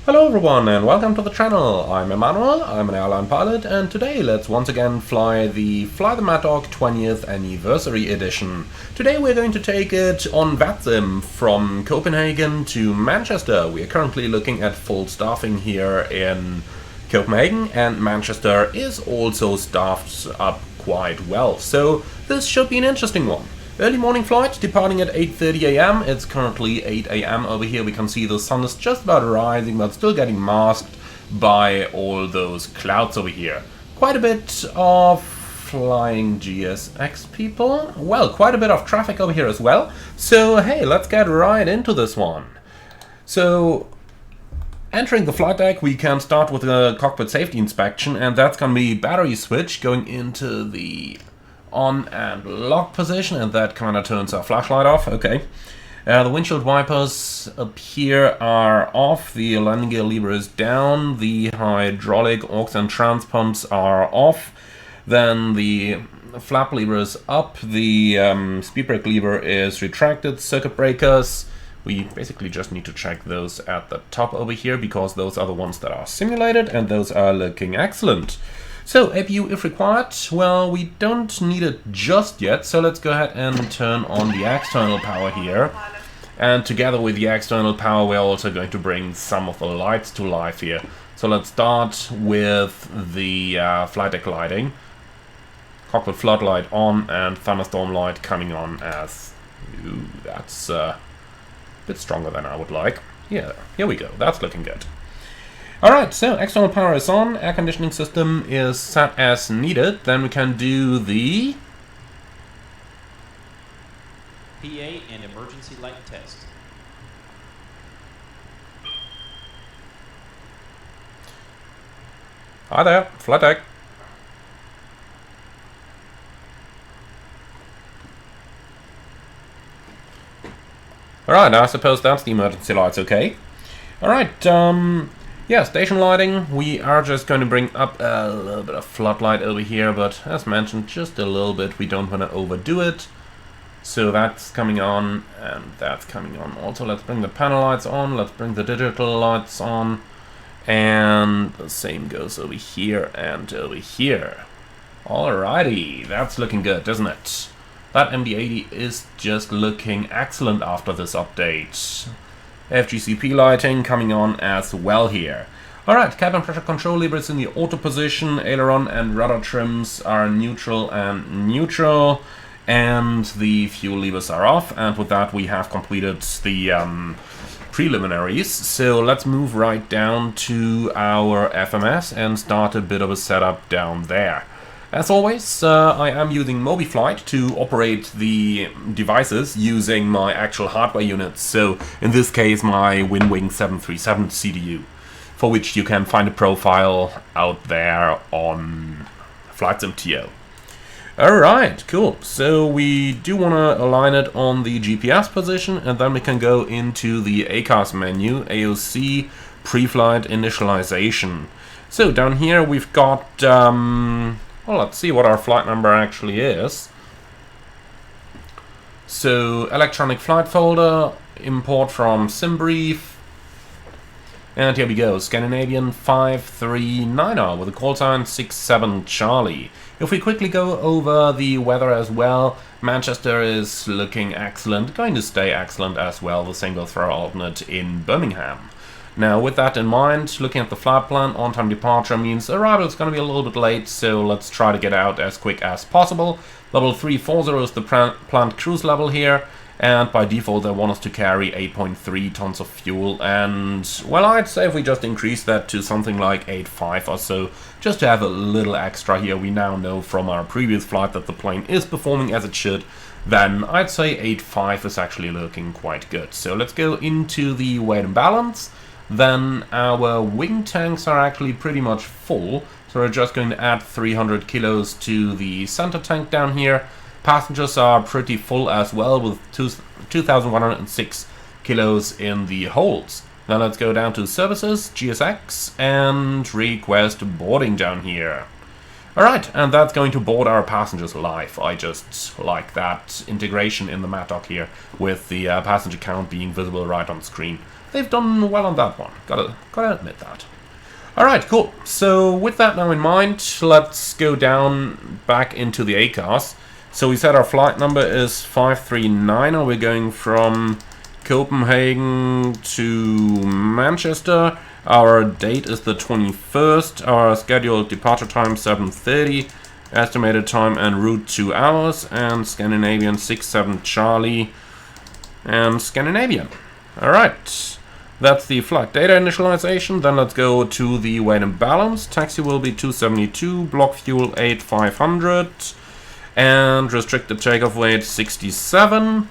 Hello everyone and welcome to the channel. I'm Emmanuel, I'm an airline pilot, and today let's once again fly the Mattock 20th Anniversary Edition. Today we're going to take it on VATSIM from Copenhagen to Manchester. We are currently looking at full staffing here in Copenhagen, and Manchester is also staffed up quite well, so this should be an interesting one. Early morning flight, departing at 8:30 AM. It's currently 8 AM over here. We can see the sun is just about rising, but still getting masked by all those clouds over here. Quite a bit of flying GSX people. Well, quite a bit of traffic over here as well. So, hey, let's get right into this one. So, entering the flight deck, we can start with a cockpit safety inspection, and that's going to be battery switch going into the on and lock position, and that kind of turns our flashlight off. Okay. The windshield wipers up here are off, the landing gear lever is down, the hydraulic aux and trans pumps are off, then the flap lever is up, the speed brake lever is retracted, circuit breakers, we basically just need to check those at the top over here because those are the ones that are simulated and those are looking excellent. So, APU if required. Well, we don't need it just yet, so let's go ahead and turn on the external power here. And together with the external power, we're also going to bring some of the lights to life here. So let's start with the flight deck lighting. Cockpit floodlight on and thunderstorm light coming on as... Ooh, that's a bit stronger than I would like. Yeah, here we go. That's looking good. Alright, so external power is on, air conditioning system is set as needed, then we can do the PA and emergency light test. Hi there, flight deck. Alright, I suppose that's the emergency lights, okay. Alright, yeah, station lighting, we are just going to bring up a little bit of floodlight over here, but as mentioned, just a little bit, we don't want to overdo it. So that's coming on, and that's coming on also. Let's bring the panel lights on, let's bring the digital lights on, and the same goes over here and over here. Alrighty, that's looking good, isn't it? That MD-80 is just looking excellent after this update. FGCP lighting coming on as well here. Alright, cabin pressure control lever is in the auto position, aileron and rudder trims are neutral and neutral, and the fuel levers are off, and with that we have completed the preliminaries. So let's move right down to our FMS and start a bit of a setup down there. As always, I am using MobiFlight to operate the devices using my actual hardware units, so in this case my WinWing 737 CDU, for which you can find a profile out there on FlightSim.to. Alright, cool. So we do want to align it on the GPS position, and then we can go into the ACAS menu, AOC, Pre-Flight Initialization. So down here we've got... well, let's see what our flight number actually is. So, electronic flight folder, import from SimBrief. And here we go, Scandinavian 539er with a call sign 67 Charlie. If we quickly go over the weather as well, Manchester is looking excellent, going to stay excellent as well. The same goes for our alternate in Birmingham. Now, with that in mind, looking at the flight plan, on-time departure means arrival is going to be a little bit late, so let's try to get out as quick as possible. Level 340 is the planned cruise level here, and by default they want us to carry 8.3 tons of fuel, and, well, I'd say if we just increase that to something like 8.5 or so, just to have a little extra here. We now know from our previous flight that the plane is performing as it should, then I'd say 8.5 is actually looking quite good. So let's go into the weight and balance. Then our wing tanks are actually pretty much full, so we're just going to add 300 kilos to the center tank down here. Passengers are pretty full as well, with 2,106 kilos in the holds. Now let's go down to services, GSX, and request boarding down here. Alright, and that's going to board our passengers live. I just like that integration in the Mattock here, with the passenger count being visible right on screen. they've done well on that one. Gotta admit that. Alright, cool. So with that now in mind, let's go down back into the ACAS. So we said our flight number is 539, and we're going from Copenhagen to Manchester. Our date is the 21st. Our scheduled departure time 7:30. Estimated time en route 2 hours. And Scandinavian 67 Charlie. And Scandinavian. Alright. That's the flight data initialization. Then let's go to the weight and balance. Taxi will be 272, block fuel 8500, and restricted takeoff weight 67,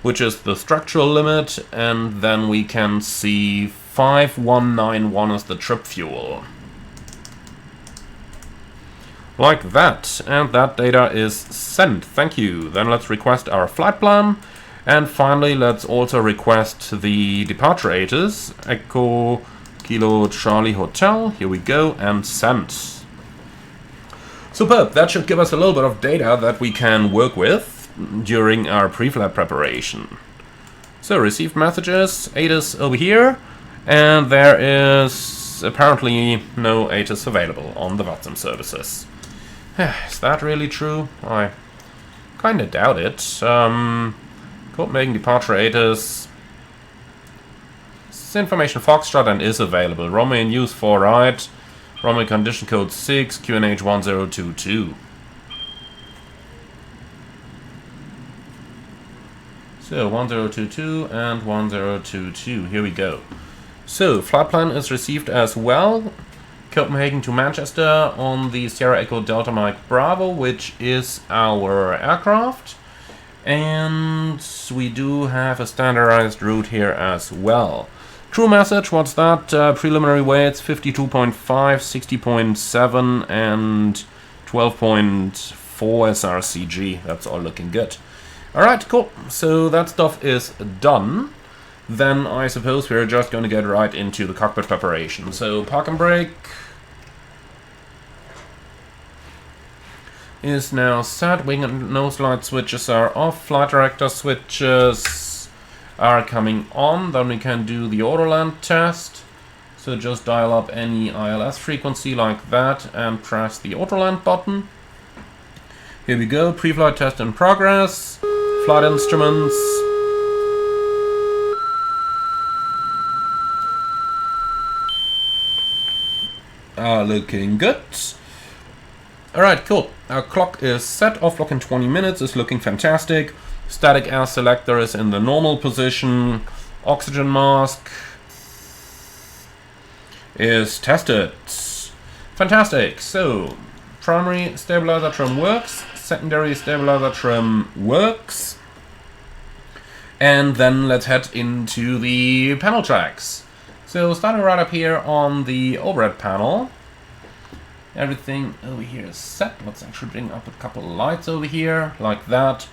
which is the structural limit. And then we can see 5191 is the trip fuel. Like that. And that data is sent. Thank you. Then let's request our flight plan. And finally, let's also request the departure ATIS, Echo Kilo Charlie Hotel. Here we go, and send. Superb, that should give us a little bit of data that we can work with during our pre-flight preparation. So, received messages, ATIS over here, and there is apparently no ATIS available on the VATSIM services. Is that really true? I kinda doubt it. Copenhagen departure ATIS. This information Foxtrot and is available. Romeo in use 4 right. Romeo condition code 6, QNH 1022. So 1022 and 1022. Here we go. So flight plan is received as well. Copenhagen to Manchester on the Sierra Echo Delta Mike Bravo, which is our aircraft. And we do have a standardized route here as well. Crew message, what's that? Preliminary weights 52.5, 60.7 and 12.4 SRCG. That's all looking good. Alright, cool. So that stuff is done. Then I suppose we're just going to get right into the cockpit preparation. So park and brake is now set. Wing and nose light switches are off. Flight director switches are coming on. Then we can do the autoland test. So just dial up any ILS frequency like that and press the autoland button. Here we go. Pre-flight test in progress. Flight instruments. Are looking good. Alright, cool. Our clock is set. Off clock in 20 minutes is looking fantastic. Static air selector is in the normal position. Oxygen mask is tested. Fantastic. So, primary stabilizer trim works. Secondary stabilizer trim works. And then let's head into the panel tracks. So, starting right up here on the overhead panel. Everything over here is set. Let's actually bring up a couple of lights over here, like that.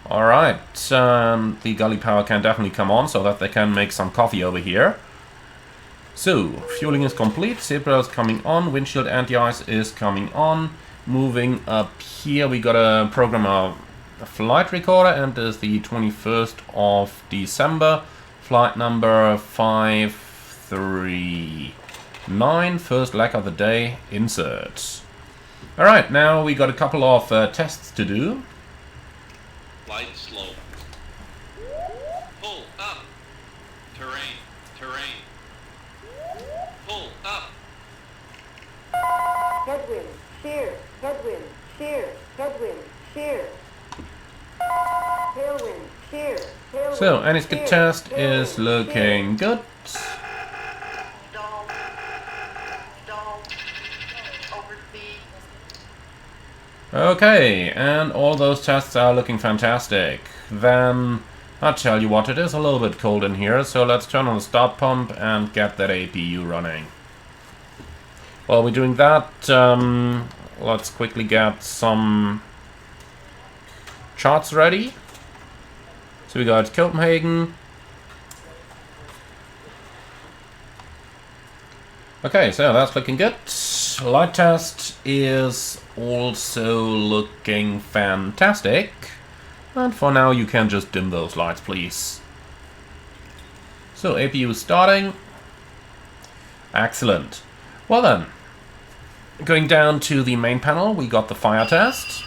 Alright, the galley power can definitely come on so that they can make some coffee over here. So, fueling is complete, seatbelt is coming on, windshield anti-ice is coming on. Moving up here, we gotta program a flight recorder, and there's the 21st of December, flight number 539, first leg of the day, insert. Alright, now we got a couple of tests to do. Light slow. Pull up. Terrain. Terrain. Pull up. Headwind, shear, headwind, shear, headwind, shear. Tailwind, shear, tailwind. So, anti-skid test is looking good. Stall, overspeed. Okay, and all those tests are looking fantastic. Then, I'll tell you what, it is a little bit cold in here, so let's turn on the start pump and get that APU running. While we're doing that, let's quickly get some charts ready. So we got Copenhagen. Okay, so that's looking good. Light test is also looking fantastic. And for now you can just dim those lights, please. So APU starting. Excellent. Well then, going down to the main panel, we got the fire test.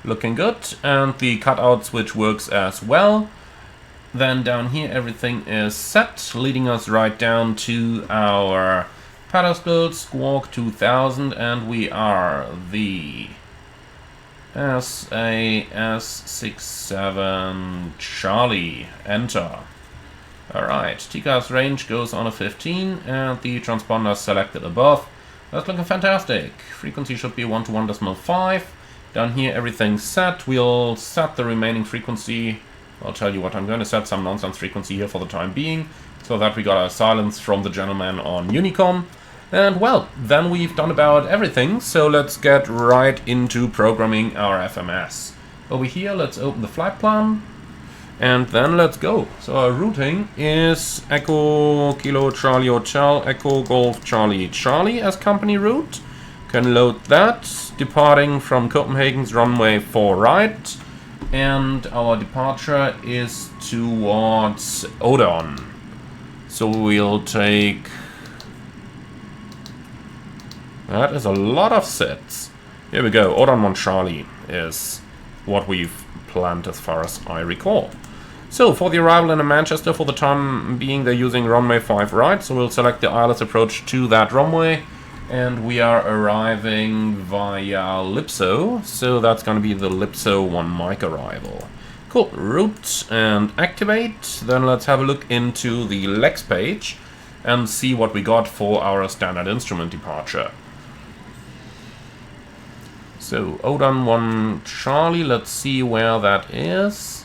Looking good, and the cutout switch works as well. Then down here everything is set, leading us right down to our pedestal, Squawk 2000, and we are the SAS67 Charlie. Enter. Alright, TCAS range goes on a 15, and the transponder selected above. That's looking fantastic. Frequency should be 121.5. Down here everything's set. We'll set the remaining frequency. I'll tell you what, I'm going to set some nonsense frequency here for the time being, so that we got our silence from the gentleman on Honeycomb. And well, then we've done about everything, so let's get right into programming our FMS. Over here, let's open the flight plan, and then let's go. So our routing is Echo Kilo Charlie Hotel, Echo Golf Charlie Charlie as company route. Can load that, departing from Copenhagen's runway 4 right. And our departure is towards Odon. So we'll take... That is a lot of sets. Here we go. Odon 1 Charlie is what we've planned as far as I recall. So for the arrival in Manchester, for the time being, they're using runway 5 right. So we'll select the ILS approach to that runway. And we are arriving via Lipso, so that's going to be the Lipso 1 mic arrival. Cool, route and activate. Then let's have a look into the Lex page and see what we got for our standard instrument departure. So, Odon 1 Charlie, let's see where that is.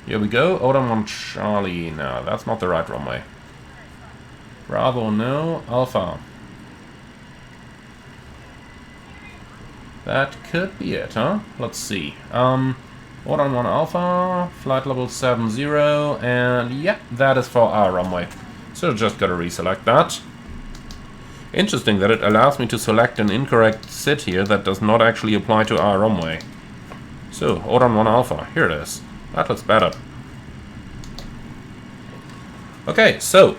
Here we go, Odon 1 Charlie. No, that's not the right runway. Bravo, no. Alpha. That could be it, huh? Let's see. Odon 1 Alpha, flight level 70, and yeah, that is for our runway. So just gotta reselect that. Interesting that it allows me to select an incorrect SID here that does not actually apply to our runway. So, Odon 1 Alpha, here it is. That looks better. Okay, so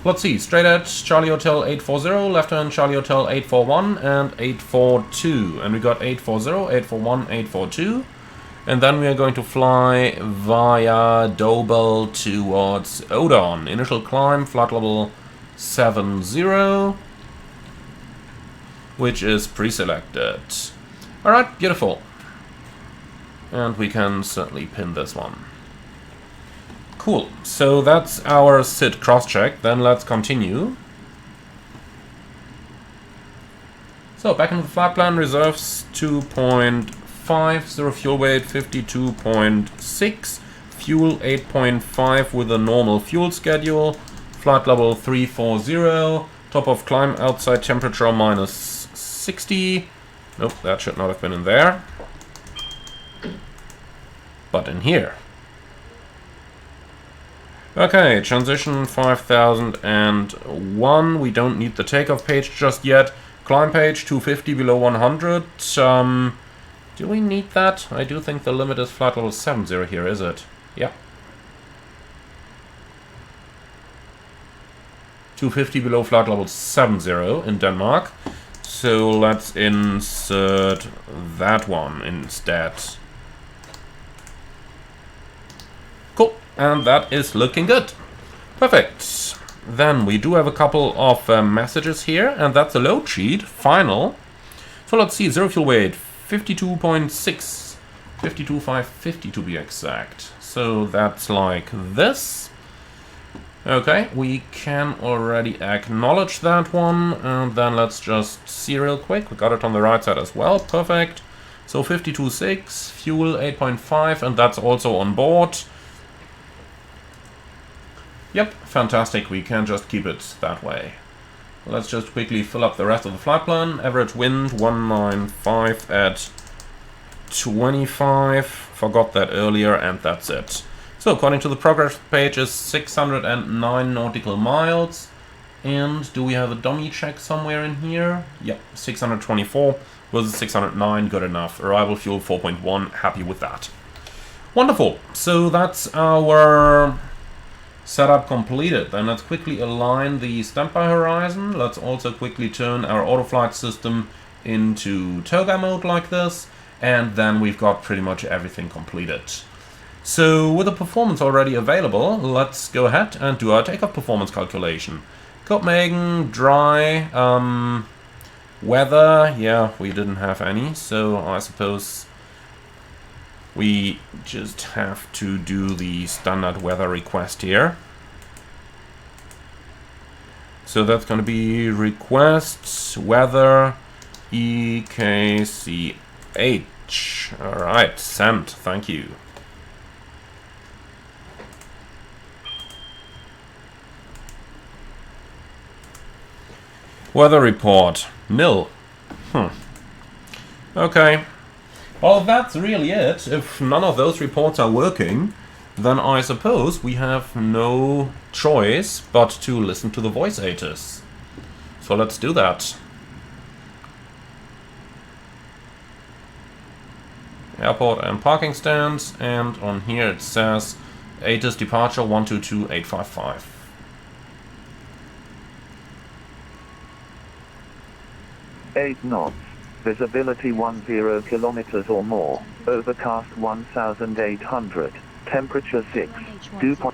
let's see. Straight at Charlie Hotel 840, left hand Charlie Hotel 841 and 842. And we got 840, 841, 842. And then we are going to fly via Dobel towards Odon. Initial climb, flight level 70, which is pre-selected. Alright, beautiful. And we can certainly pin this one. Cool, so that's our SID cross-check. Then let's continue. So back into the flight plan, reserves 2.5, 0 fuel weight 52.6, fuel 8.5 with a normal fuel schedule, flight level 340, top of climb outside temperature minus 60. Nope, that should not have been in there. But in here. Okay, transition 5001. We don't need the takeoff page just yet. Climb page 250 below 100. Do we need that? I do think the limit is flight level 70 here, is it? Yeah. 250 below flight level 70 in Denmark. So let's insert that one instead. Cool, and that is looking good. Perfect. Then we do have a couple of messages here, and that's a load sheet, final. So let's see, 0 fuel weight, 52.6, 52.550 to be exact. So that's like this. Okay, we can already acknowledge that one, and then let's just see real quick. We got it on the right side as well, perfect. So 52.6, fuel 8.5, and that's also on board. Yep, fantastic, we can just keep it that way. Let's just quickly fill up the rest of the flight plan. Average wind 195 at 25, forgot that earlier, and that's it. So according to the progress page is 609 nautical miles. And do we have a dummy check somewhere in here? Yep, 624 Was 609, good enough. Arrival fuel 4.1, happy with that. Wonderful. So that's our setup completed. Then let's quickly align the standby horizon. Let's also quickly turn our autoflight system into toga mode like this. And then we've got pretty much everything completed. So with the performance already available, let's go ahead and do our takeoff performance calculation. Copenhagen, dry, weather, yeah, we didn't have any, so I suppose we just have to do the standard weather request here. So that's going to be requests weather EKCH. Alright, sent, thank you. Weather report, nil. Okay. Well, that's really it. If none of those reports are working, then I suppose we have no choice but to listen to the voice ATIS. So let's do that. Airport and parking stands, and on here it says ATIS departure 122855. 8 knots, visibility 10 kilometers or more, overcast 1800, temperature 6, dew point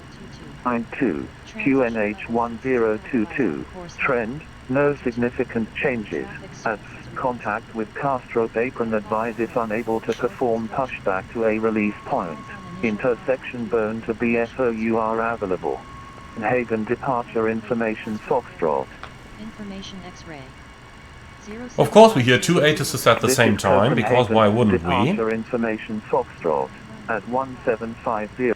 92, QNH 1022, trend, no significant changes, at contact with Castro apron advise if unable to perform pushback to a release point, intersection burn to BFOUR available. Copenhagen departure information Foxtrot. Information X-ray. Of course we hear two ATISes at the same time, because why wouldn't we? Departure information Foxtrot at 1750.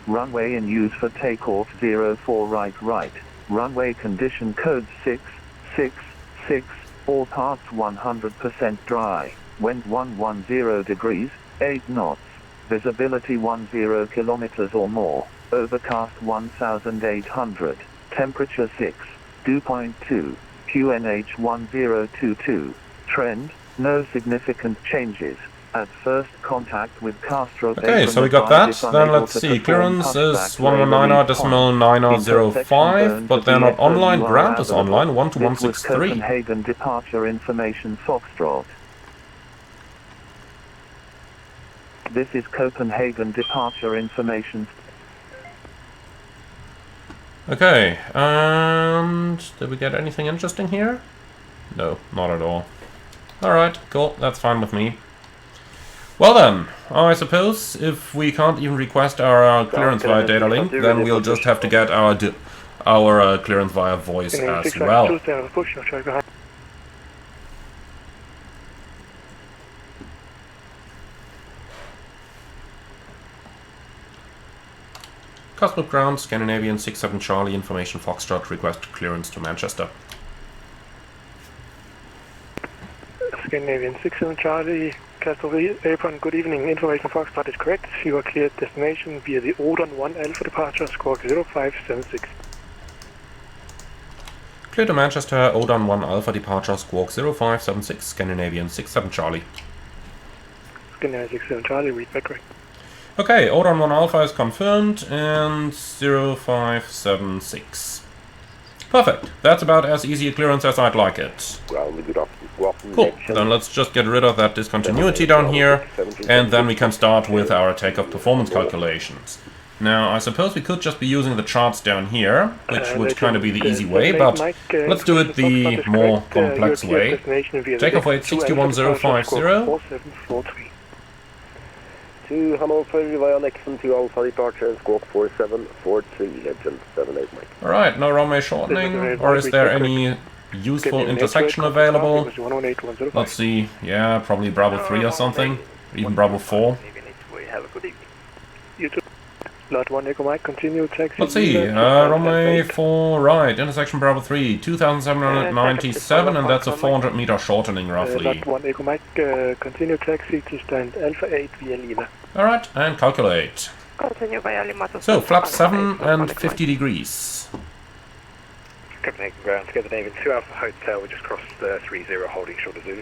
Runway in use for takeoff 04 right. Runway condition code 666, all parts 100% dry. Wind 110 degrees, 8 knots. Visibility 10 kilometers or more. Overcast 1800. Temperature 6, dew point 2. QNH 1022, trend, no significant changes. At first contact with Castro. Okay, so we got that. Then let's see. Clearance is 119.9005, but they're not online. Ground is online, 12163. Copenhagen departure information Foxtrot. This is Copenhagen departure information. Okay, and did we get anything interesting here? No, not at all. Alright, cool, that's fine with me. Well then, I suppose if we can't even request our clearance via data link, then we'll just have to get our clearance via voice as well. Cosmic Ground, Scandinavian 67 Charlie, information Foxtrot, request clearance to Manchester. Scandinavian 67 Charlie, Castle Airport, good evening. Information Foxtrot is correct. You are cleared destination via the Odon 1 Alpha departure, squawk 0576. Clear to Manchester, Odon 1 Alpha departure, squawk 0576, Scandinavian 67 Charlie. Scandinavian 67 Charlie, read back correct. Okay, Odon 1 Alpha is confirmed, and 0576. Perfect. That's about as easy a clearance as I'd like it. Cool. Then let's just get rid of that discontinuity down here, and then we can start with our takeoff performance calculations. Now, I suppose we could just be using the charts down here, which would kind of be the easy way, but let's do it the more complex way. Takeoff weight 61050. To Hannover via Nexon to Alpha departure, squawk 4743, legend 78 Mike. Alright, no runway shortening, or is there any useful intersection available? Let's see, yeah, probably Bravo 3 or something, even Bravo 4. Lot 1 Echo Mike, continue taxi. Let's see, runway 4 right, intersection Bravo 3, 2797, and that's a 400 meter shortening roughly. Lot 1 Echo Mike, continue taxi to stand Alpha 8 via Lima. Alright, and calculate. Continue via Lima to so, flaps 7 and 50 degrees. Copenhagen ground, Scandinavian 2 Alpha Hotel, we just crossed 30 holding short of Zulu.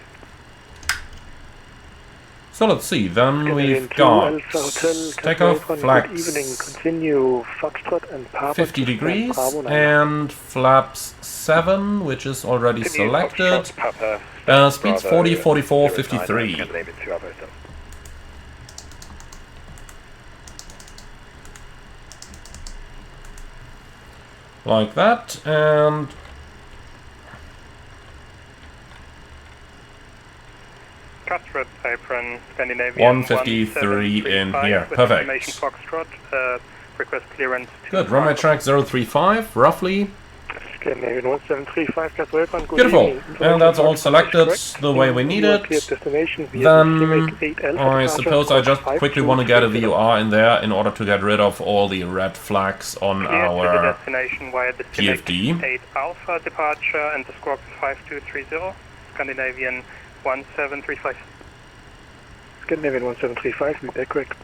So let's see, then we've Scandinavian 2 got Alpha Hotel, takeoff Castle Apron, flaps good evening, continue Foxtrot and Papa 50 to degrees Bravo 9. and flaps 7, which is already selected. Speeds 40, 44, 53. Like that, and Cutthroat apron, Scandinavian 153 in here. Perfect. Foxtrot, request clearance. Good, runway track 035, roughly. Scandinavian 1735, Cutthroat apron, good Beautiful, evening. and that's all selected the way we need it. Then I suppose I just quickly want to get a VOR in there in order to get rid of all the red flags on our PFD. 8 Alpha departure and the squawk 5230, Scandinavian 1735. Scandinavian 1735, be back correct.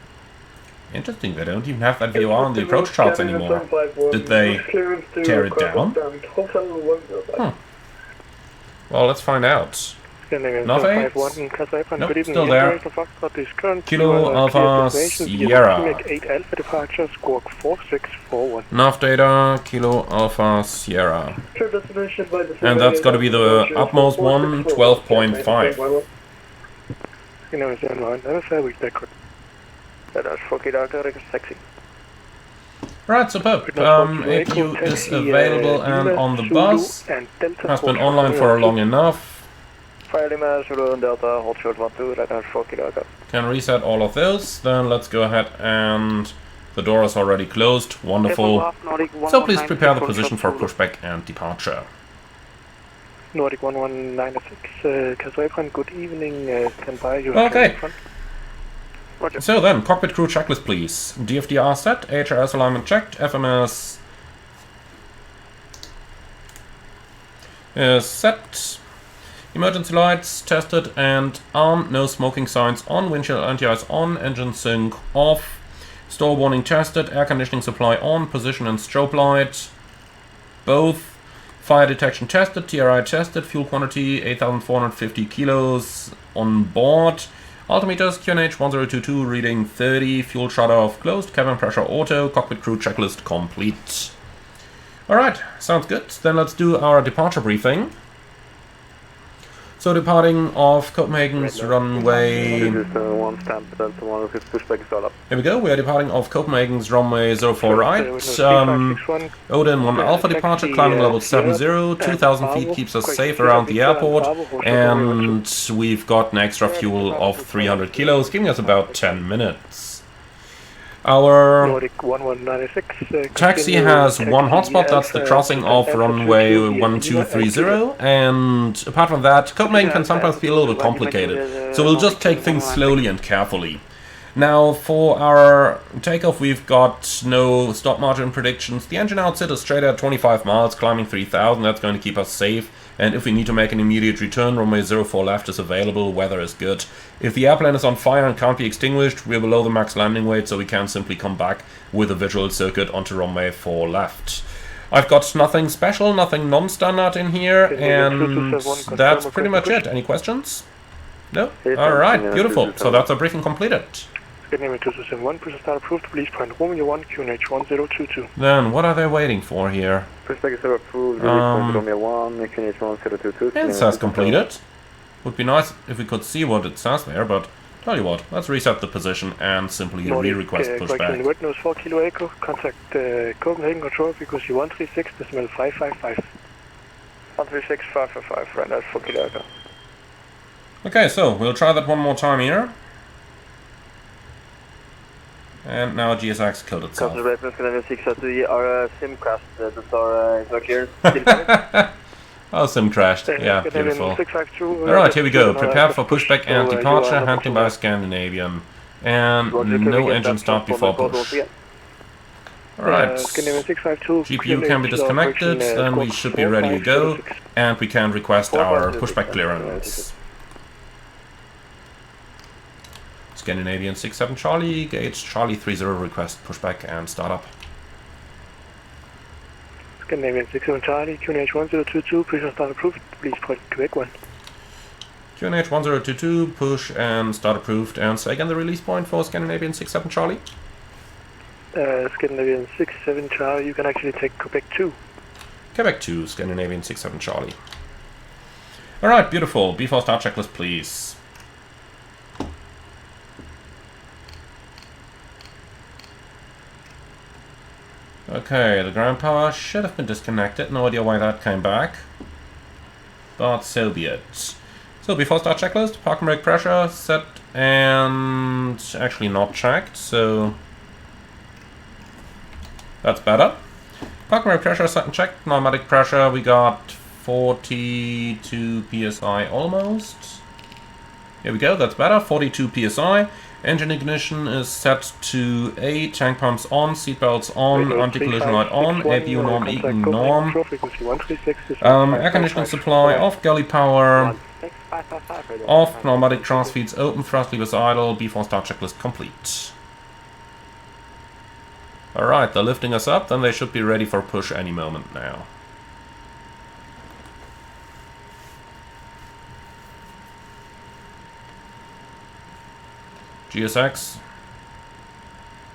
Interesting, they don't even have that VOR on the approach charts anymore. Did they tear it down? Huh. Well, let's find out. Nothing? Nope, still there. Kilo Alpha Sierra. 8 Alpha departure, squawk 4641. Nav data, Kilo Alpha Sierra. And that's got to be the utmost one, 12.5. Right, superb. APU is available and on the bus. Has been online for long enough. Can reset all of those. Then let's go ahead and the door is already closed. Wonderful. So please prepare the position for pushback and departure. Nordic 1196, Castle good evening, stand by. Okay. So then, cockpit crew checklist please. DFDR set, HRS alignment checked, FMS is set, emergency lights tested and on, no smoking signs on, windshield anti-ice on, engine sync off, store warning tested, air conditioning supply on, position and strobe light both, fire detection tested, TRI tested, fuel quantity 8,450 kilos on board. Altimeters QNH 1022 reading 30, fuel shut-off closed, cabin pressure auto, cockpit crew checklist complete. Alright, sounds good. Then let's do our departure briefing. So departing off Copenhagen's runway... Here we go, we are departing off Copenhagen's runway 04 right. Odin 1 Alpha departure, climbing level 70, 2,000 feet keeps us safe around the airport, and we've got an extra fuel of 300 kilos, giving us about 10 minutes. Our taxi has one hotspot, that's the crossing of runway 1230, and apart from that, Copenhagen can sometimes be a little bit complicated, so we'll just take things slowly and carefully. Now for our takeoff we've got no stop margin predictions. The engine outset is straight at 25 miles, climbing 3000, that's going to keep us safe. And if we need to make an immediate return, runway 04 left is available, weather is good. If the airplane is on fire and can't be extinguished, we're below the max landing weight, so we can simply come back with a visual circuit onto runway 4 left. I've got nothing special, nothing non-standard in here, and that's pretty much it. Any questions? No? Alright, beautiful. So that's our briefing completed. Scandinavian 2271, press start approved, please point Romeo 1, QNH 1022. Then, what are they waiting for here? Pushback is approved, Romeo 1, QNH 1022. It says completed. Would be nice if we could see what it says there, but tell you what, let's reset the position and simply re-request pushback. Word nose 4 Kilo Echo, contact Copenhagen Control frequency 136.555. 136.555, right, that's 4 Kilo Echo. Okay, so we'll try that one more time here. And now GSX killed itself. Our SIM crashed, Oh, SIM crashed. Yeah, beautiful. Alright, here we go. Prepare for pushback and departure, handling by Scandinavian. And no engine start before push. Alright, GPU can be disconnected, then we should be ready to go, and we can request our pushback clearance. Scandinavian 67 Charlie, gauge Charlie 30, request pushback and startup. Scandinavian 67 Charlie, QNH 1022, pressure start approved, please point Quebec 1. QNH 1022, push and start approved, and say again the release point for Scandinavian 67 Charlie. Scandinavian 67 Charlie, you can actually take Quebec 2. Quebec 2, Scandinavian 67 Charlie. Alright, beautiful. Before start checklist, please. Okay, the ground power should have been disconnected. No idea why that came back. But so be it. So before start checklist, park and brake pressure set and actually not checked, so that's better. Park and brake pressure set and checked. Pneumatic pressure, we got 42 psi almost. Here we go, that's better, 42 psi. Engine ignition is set to A, tank pumps on, seatbelts on, anti-collision light on, APU norm equal norm. Air conditioning supply off, galley power off, pneumatic transfer feeds open, thrust levers idle, before start checklist complete. Alright, they're lifting us up, then they should be ready for push any moment now. GSX?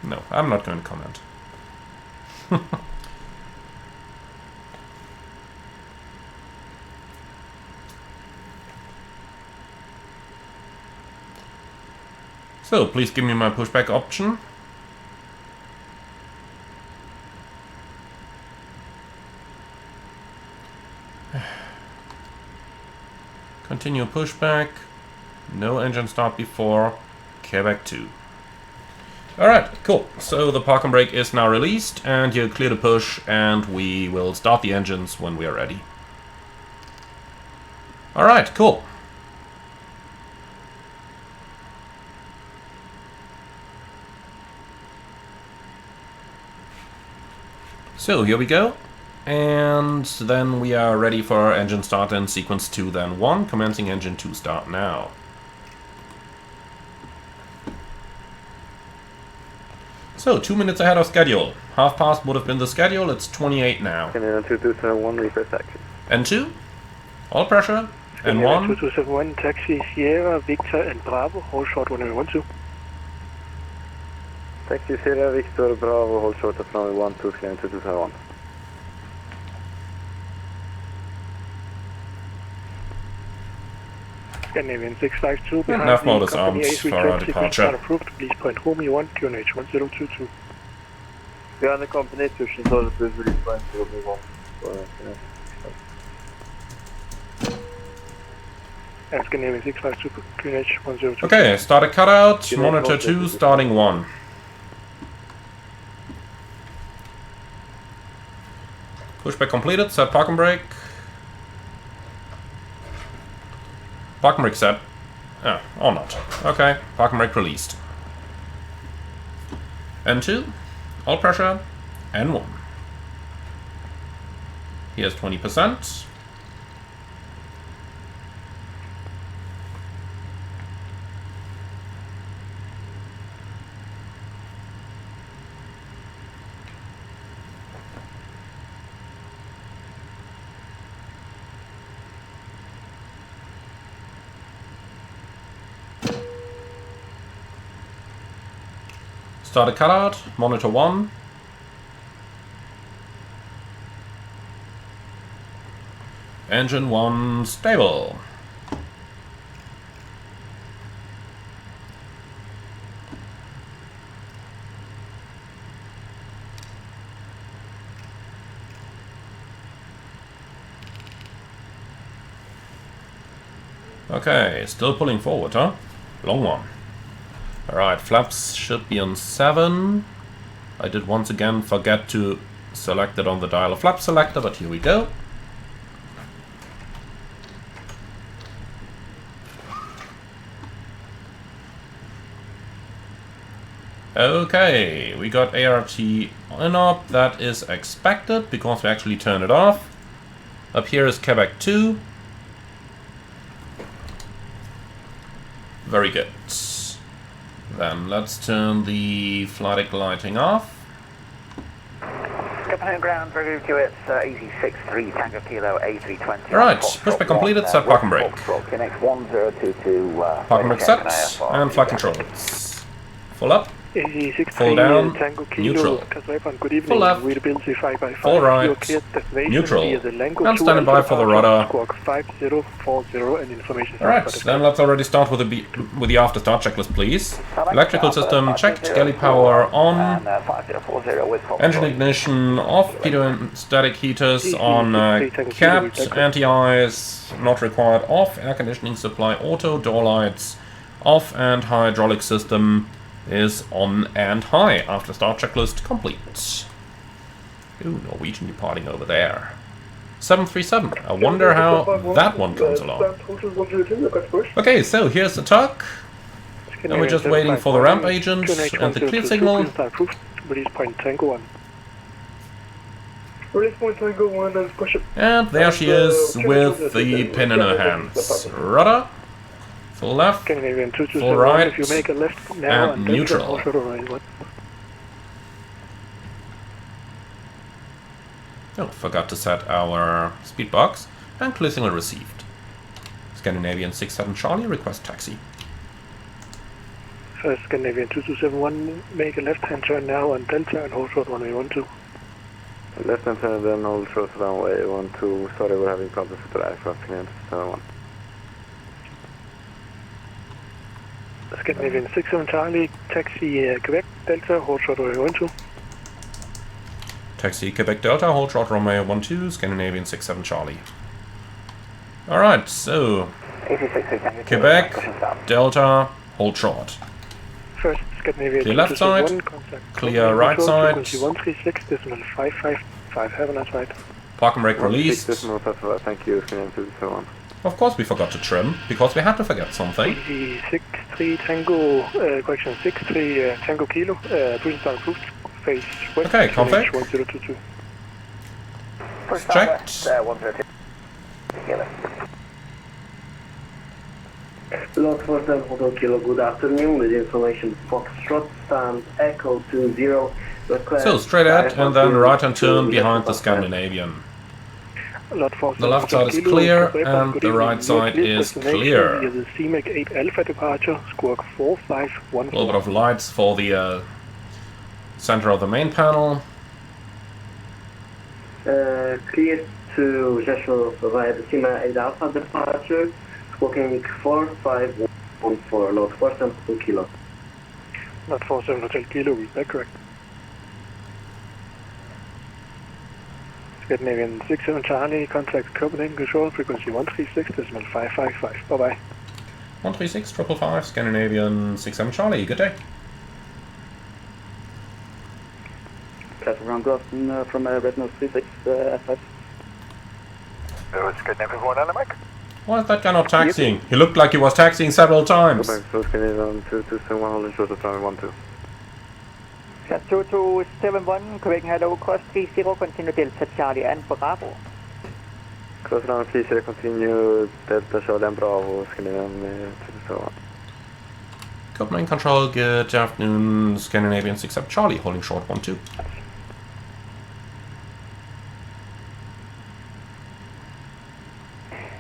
No, I'm not going to comment. So, please give me my pushback option. Continue pushback. No engine start before. Quebec 2. Alright, cool. So the park and brake is now released, and you clear the push, and we will start the engines when we are ready. Alright, cool. So here we go. And then we are ready for engine start in sequence 2, then 1, commencing engine 2 start now. So, 2 minutes ahead of schedule. Half past would have been the schedule, it's 28 now. N2, all pressure, N1. 2271, taxi, Sierra, Victor and Bravo, hold short 1012. Taxi, Sierra, Victor, Bravo, hold short at runway 12, Scandinavian 2271. Scandinavian 652 behind Enough the motors company armed for our A320, departure. approved, please point Romeo 1, QNH 1022. Behind the company, pushing towards the release point, Romeo 1. Scandinavian 652, QNH 1022. Okay, start a cutout, monitor 2, starting 1. Pushback completed, set park and brake. Park and brake set. Oh, or not. Okay, park and brake released. N2, all pressure, N1. Here's 20%. Start a cutout, monitor 1. Engine 1 stable. Okay, still pulling forward, huh? Long one. Alright, flaps should be on 7. I did once again forget to select it on the dial flap selector, but here we go. Okay, we got ART on up. That is expected because we actually turned it off. Up here is Quebec 2. Very good. Then let's turn the flight lighting off. Copenhagen ground, very good. It's easy 63 Tango Kilo A320. Alright, pushback completed, set park and brake. Connect 1022. Park and brake set, and flight controls. Full up, full down, neutral, full left, full right, neutral, and standing by for the rudder. Alright, then let's already start with the after start checklist, please. Electrical system checked, galley power on, engine ignition off, pitot heaters on capped, anti-ice not required off, air conditioning supply auto, door lights off, and hydraulic system is on and high. After start checklist complete. Ooh, Norwegian departing over there. 737. I wonder how that one comes along. Okay, so here's the tuck. Now we're just waiting for the ramp agent and the clear signal. And there she is with the pin in her hands. Rudder. Full left, full right, and neutral. Oh, forgot to set our speed box, and clear signal received. Scandinavian 67 Charlie, request taxi. Scandinavian 2271, make a left-hand turn now on Delta and hold short runway 12. Left-hand turn, then hold short runway 12. Sorry, we're having problems with the aircraft. Turn 1. Scandinavian 67 Charlie, taxi Quebec Delta, hold short runway 12. Taxi Quebec Delta, hold short runway 12, Scandinavian 67 Charlie. Alright, so Quebec Delta, hold short. First, Scandinavian clear left side, clear right side. 136.555, have a nice ride. Park and brake released. Thank you, Scandinavian 271. Of course we forgot to trim, because we had to forget something. 63 Tango, correction, 63 Tango Kilo, pushing down approved, face west. Okay, config. 1022. Checked. 102. Lot 47 Hotel Kilo, good afternoon, with information Foxtrot, stand Echo 20. So straight ahead and then right hand turn behind the Scandinavian. The left side is clear and the right side is clear. The CMAC 8 Alpha departure, squawk 4514. A little bit of lights for the center of the main panel. Clear to Joshua via the CMAC 8 Alpha departure, squawking 4514, Lot 47 Hotel Kilo. Lot 47 Hotel Kilo, is that correct? Scandinavian 67 Charlie, contact Copenhagen control, frequency 136.555. Bye-bye. 136.555, Scandinavian 67 Charlie, good day. Castle Ground Goston from Retinal 36 F5. It's Scandinavian 1 on the mic. Why is that guy not taxiing? He looked like he was taxiing several times. So Scandinavian 2271, holding short of runway 12. 2271, Copenhagen hello, cross 30, continue Delta Charlie and Bravo. Cross runway 30, continue Delta Charlie and Bravo, Scandinavian 2271. Copenhagen control, good afternoon, Scandinavian 67 Charlie, holding short 12.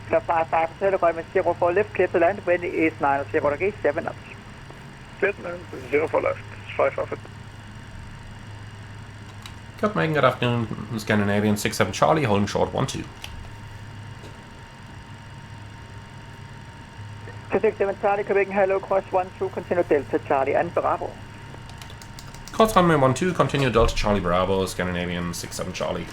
So 55, runway 04 left, clear to land, when is 90 degree, 7 knots. 04 left, 5 off it. Copenhagen, good afternoon, Scandinavian 67 Charlie, holding short 12. 267 Charlie, Copenhagen hello, cross 12, continue Delta Charlie and Bravo. Cross runway 12, continue Delta Charlie Bravo, Scandinavian 67 Charlie.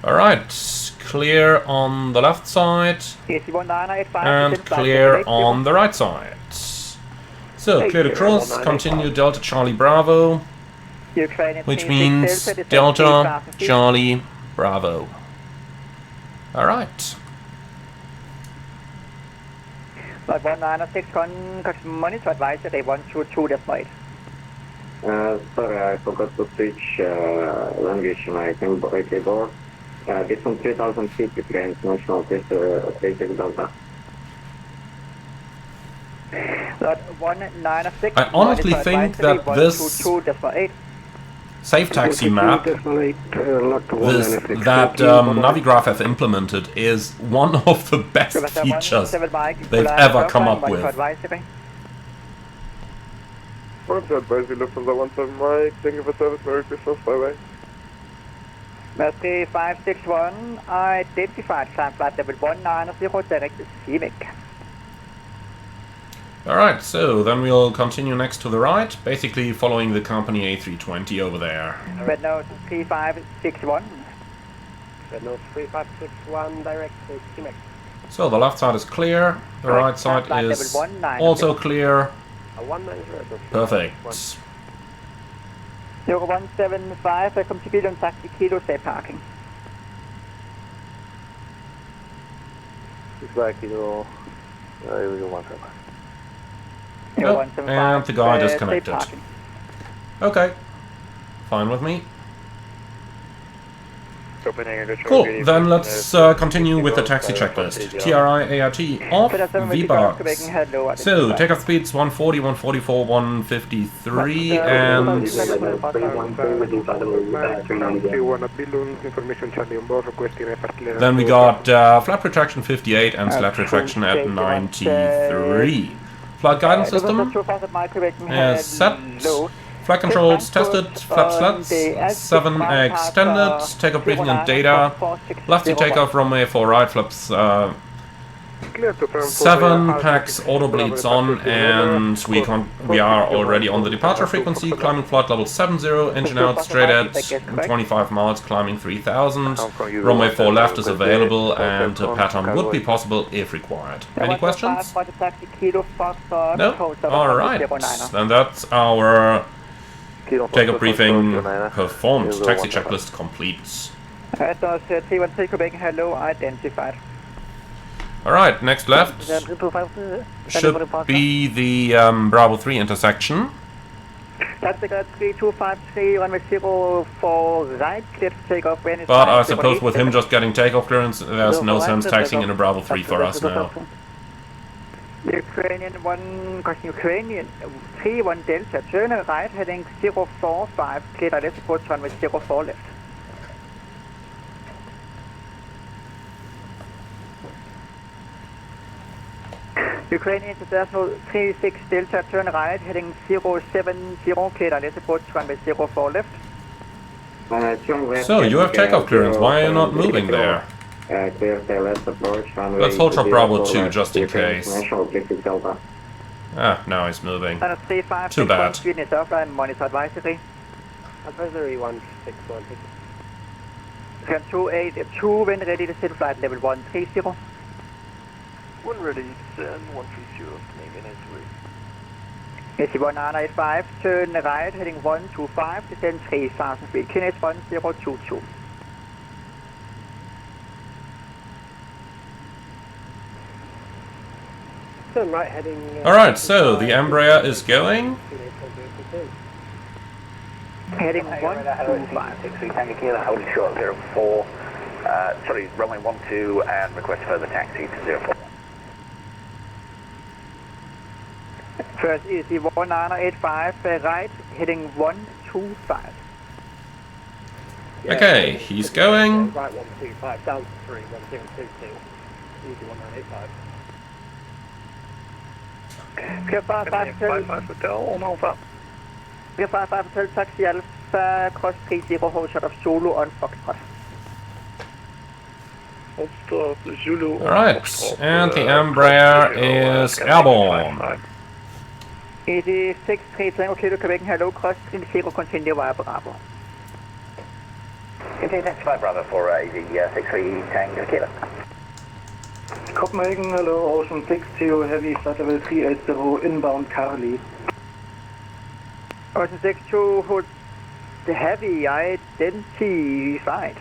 Alright, clear on the left side and clear on the right side. So, clear to cross, continue Delta Charlie Bravo, which means Delta Charlie Bravo. Alright. Lot 196, monitor advisory 122.8. Sorry, I forgot to switch language my keyboard. This one 3000 feet between international Delta. 196. I honestly think that this safe taxi map, that Navigraph have implemented, is one of the best features they've ever come up with. Thank you for service, Merry Christmas, bye-bye. Mercury 561, identified, climb flight level 190, direct CMEC. Alright, so then we'll continue next to the right, basically following the company A320 over there. Red Nose 3561. Red Nose 3561, direct CMEC. So the left side is clear, the right side is also clear. Perfect. 0175, velkommen til bilen, taxi kilo, stay parking. Oh, and the guy disconnected. Okay, fine with me. Cool, then let's continue with the taxi checklist. TRI, ART, off, VBUGs. So, takeoff speeds 140, 144, 153, and... Then we got flat retraction 58 and slat retraction at 93. Flight guidance system is set. Flight controls tested, flap slats, 7 extended, takeoff briefing and data, lefty takeoff, runway 4 right, flaps 7, packs, auto bleeds on, and we are already on the departure frequency, climbing flight level 70, engine out straight at 25 miles, climbing 3000, runway 4 left is available, and a pattern would be possible if required. Any questions? No? Alright, then that's our takeoff briefing performed. Taxi checklist complete. T1 Copenhagen, hello, identified. Alright, next left should be the Bravo 3 intersection. Taxica 3253, runway 04 right, clear to take off when it's But I suppose with him just getting takeoff clearance, there's no sense taxiing in a Bravo 3 for us now. Ukrainian 1, crossing Ukrainian 31 Delta, turn right, heading 045, clear direct approach runway 04 left. Ukrainian International 36 Delta, turn right, heading 070, clear direct approach runway 04 left. So, you have takeoff clearance, why are you not moving there? Let's hold for Bravo 2 just in case. Ah, now he's moving. Too bad. Monitor advisory. Advisory 161. 282, when ready to set flight level 130. 1 ready, send 130, Canadian A3. AC-185, turn right, heading 125, descend 3000 feet, Kinetic 1022. Right, heading... Alright, so the Embraer is going. Heading 125. Hold short 04, sorry, runway 12 and request further taxi to 04. First easy 1985, right, heading 125. Okay, he's going. Right 125, down 3, 1022. Easy 1985. Clear 55 Hotel, on Alpha. Clear 55 Hotel, taxi Alpha, cross 30, hold shot of Zulu on Foxtrot. Zulu. Alright, and the Embraer is airborne. 86, Tango Kilo, Quebec, hello, cross 30, continue via Bravo. Continue taxi 5 Bravo for the 63 Tango Kilo. Copenhagen, hello, Ocean 60, heavy, flight level 380, inbound Carly. Ocean 62, hold the heavy, identified.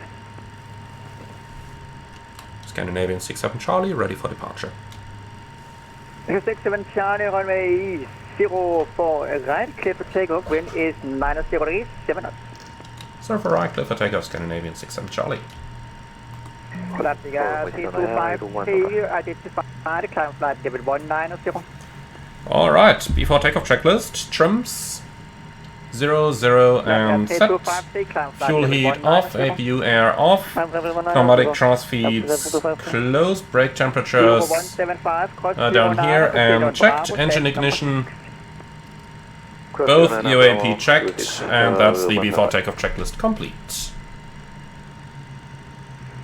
Scandinavian 67 Charlie, ready for departure. 67 Charlie, runway 04 right, clear for takeoff, wind is minus 0 degrees, 7 knots. Sir for right, clear for takeoff, Scandinavian 67 Charlie. Latvia 3253, identified, climb flight level 190. Alright, before takeoff checklist, trims 0, 0 and set. Fuel heat off, APU air off, pneumatic thrust feeds closed, brake temperatures down here and checked, engine ignition, both UAP checked, and that's the before takeoff checklist complete.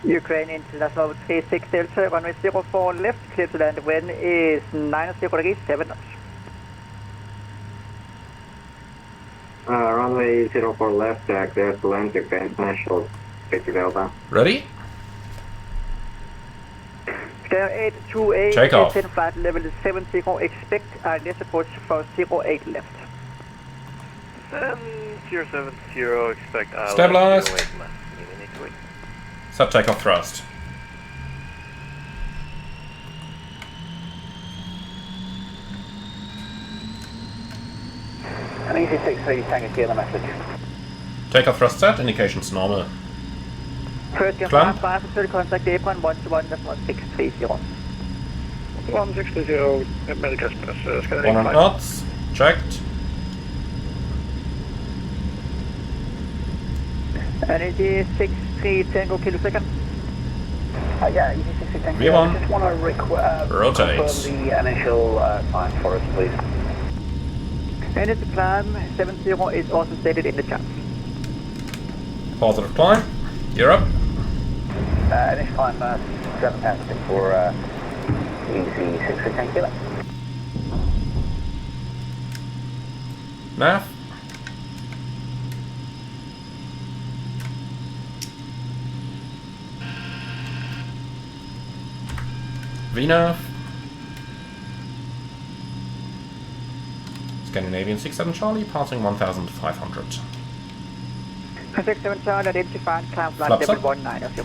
Ukraine International 36 Delta, runway 04 left, clear to land. Wind is 90 degrees, 7 knots. Runway 04 left, clear to land, Ukraine International 36 Delta. Ready? Square 828, Takeoff. 10 flight level 70, expect ILS approach for 08 left. 070, expect ILS. Stabilized. Set takeoff thrust. An easy 63 Tango Kilo the message. Takeoff thrust set, indications normal. First Climb. 5 contact Airline 121.630. 1630, American Express, 100 knots, checked. Energy 63 Tango Kilo second. Yeah, easy 63 Tango. V1. Just want to Rotate. confirm the initial time for us, please. Energy climb 70 is also stated in the chart. Positive climb. Gear up. Initial time 7 for easy 63 Tango Kilo. Nav. VNAV. Scandinavian 67 Charlie, passing 1,500. 67 Charlie identified, climb flight Flaps level up. 190.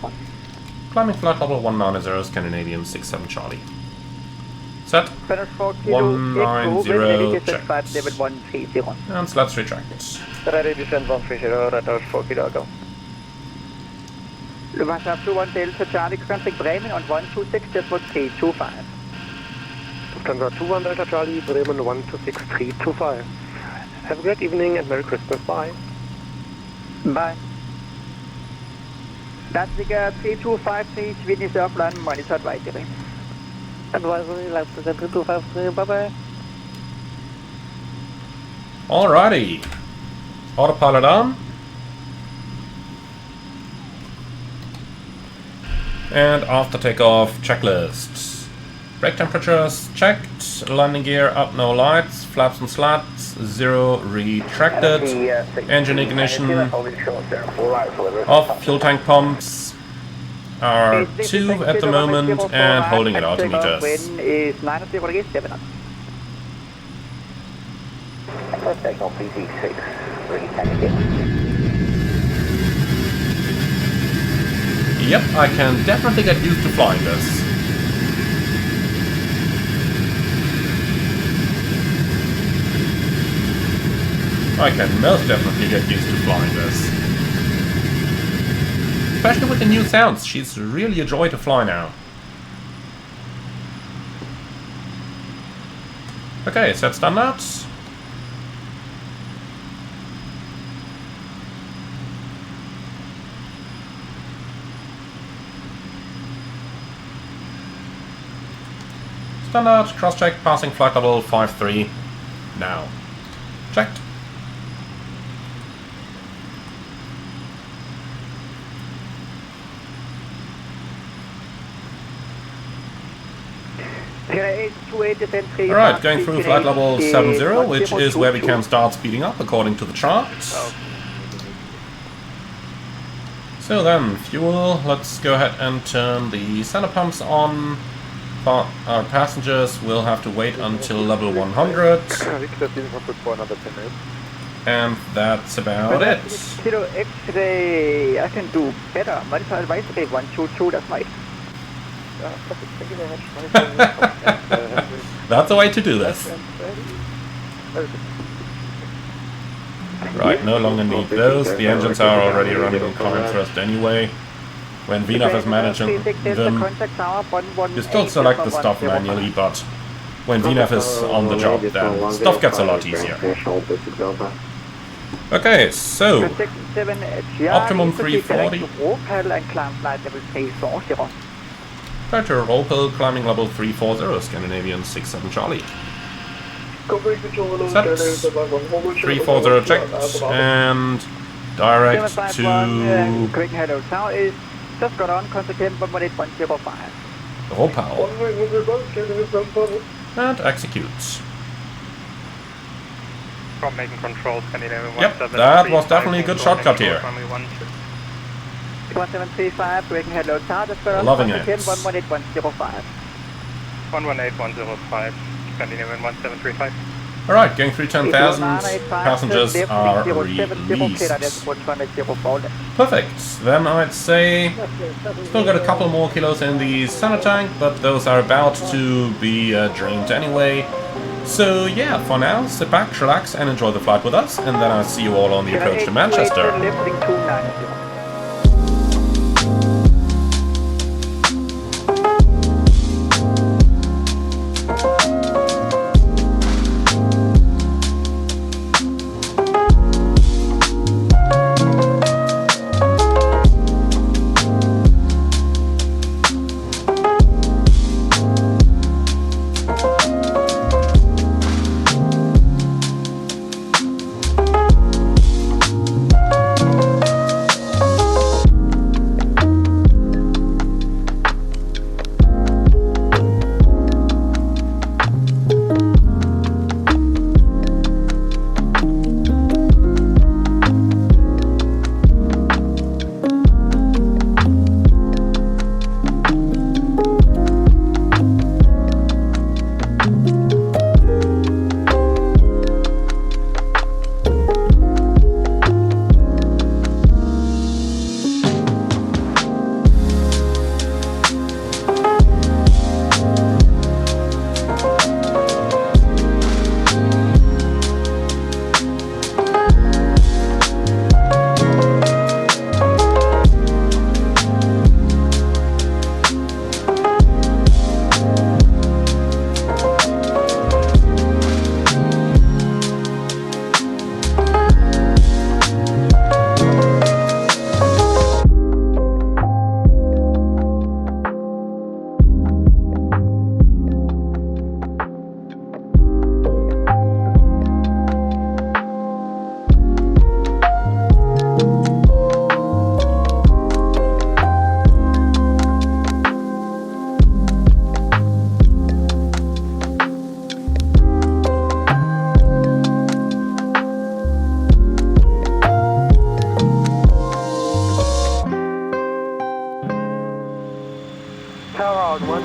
Climbing flight level 190, Scandinavian 67 Charlie. Set. 190, checked. flight level 130. And slats retract. Ready descent 130, radar 4 kilo go. Lufthansa 21 Delta Charlie, contact Bremen on 126, decimal 325. Lufthansa 21 Delta Charlie, Bremen 126-325. Have a great evening and Merry Christmas. Bye. Bye. Danziger 3253, Swedish Airline, monitor advisory. Advisory, left to 3253, bye bye. Alrighty. Autopilot on. And after takeoff, checklists. Brake temperatures checked, landing gear up, no lights, flaps and slats, 0 retracted, engine ignition off, fuel tank pumps are 2 at the moment and holding at altimeters. Wind is 90 degrees, 7 knots. Takeoff PC6, 3 Tango. Yep, I can definitely get used to flying this. I can most definitely get used to flying this. Especially with the new sounds, she's really a joy to fly now. Okay, set standards. Standard, cross-check, passing flight level 53. Now. Checked. Alright, going through flight level 70, which is where we can start speeding up according to the charts. So then, fuel, let's go ahead and turn the center pumps on. Our passengers will have to wait until level 100. And that's about it. Kilo X-ray, I can do better. Monitor advisory 122, that's right. Thank you very much. That's the way to do this. Right, no longer need those. The engines are already running on common thrust anyway. When VNAV is managing them, you still select the stuff manually, but when VNAV is on the job, then stuff gets a lot easier. Okay, so optimum 340. Roger, roll pill climbing level 340, Scandinavian 67 Charlie. Set 340 checked and direct to just got on consequent 118.05. roll power and execute. From making control, Yep, that was definitely a good shortcut here. 1735, braking head low tower, just got on Loving it. 118.105. 118.105, Scandinavian 1735. Alright, going through 10,000, passengers are released. Perfect, then I'd say still got a couple more kilos in the center tank, but those are about to be drained anyway. So yeah, for now, sit back, relax and enjoy the flight with us, and then I'll see you all on the approach to Manchester.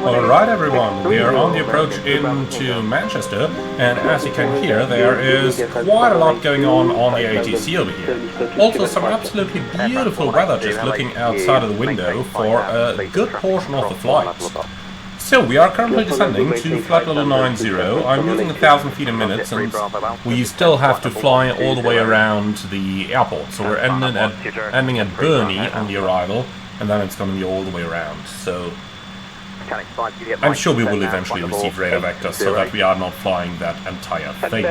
Alright everyone, we are on the approach into Manchester, and as you can hear, there is quite a lot going on the ATC over here. Also some absolutely beautiful weather just looking outside of the window for a good portion of the flight. So we are currently descending to flight level 90, I'm using 1,000 feet a minute and we still have to fly all the way around the airport, so we're ending at Burnley on the arrival, and then it's going to be all the way around. So I'm sure we will eventually receive radar vectors so that we are not flying that entire thing.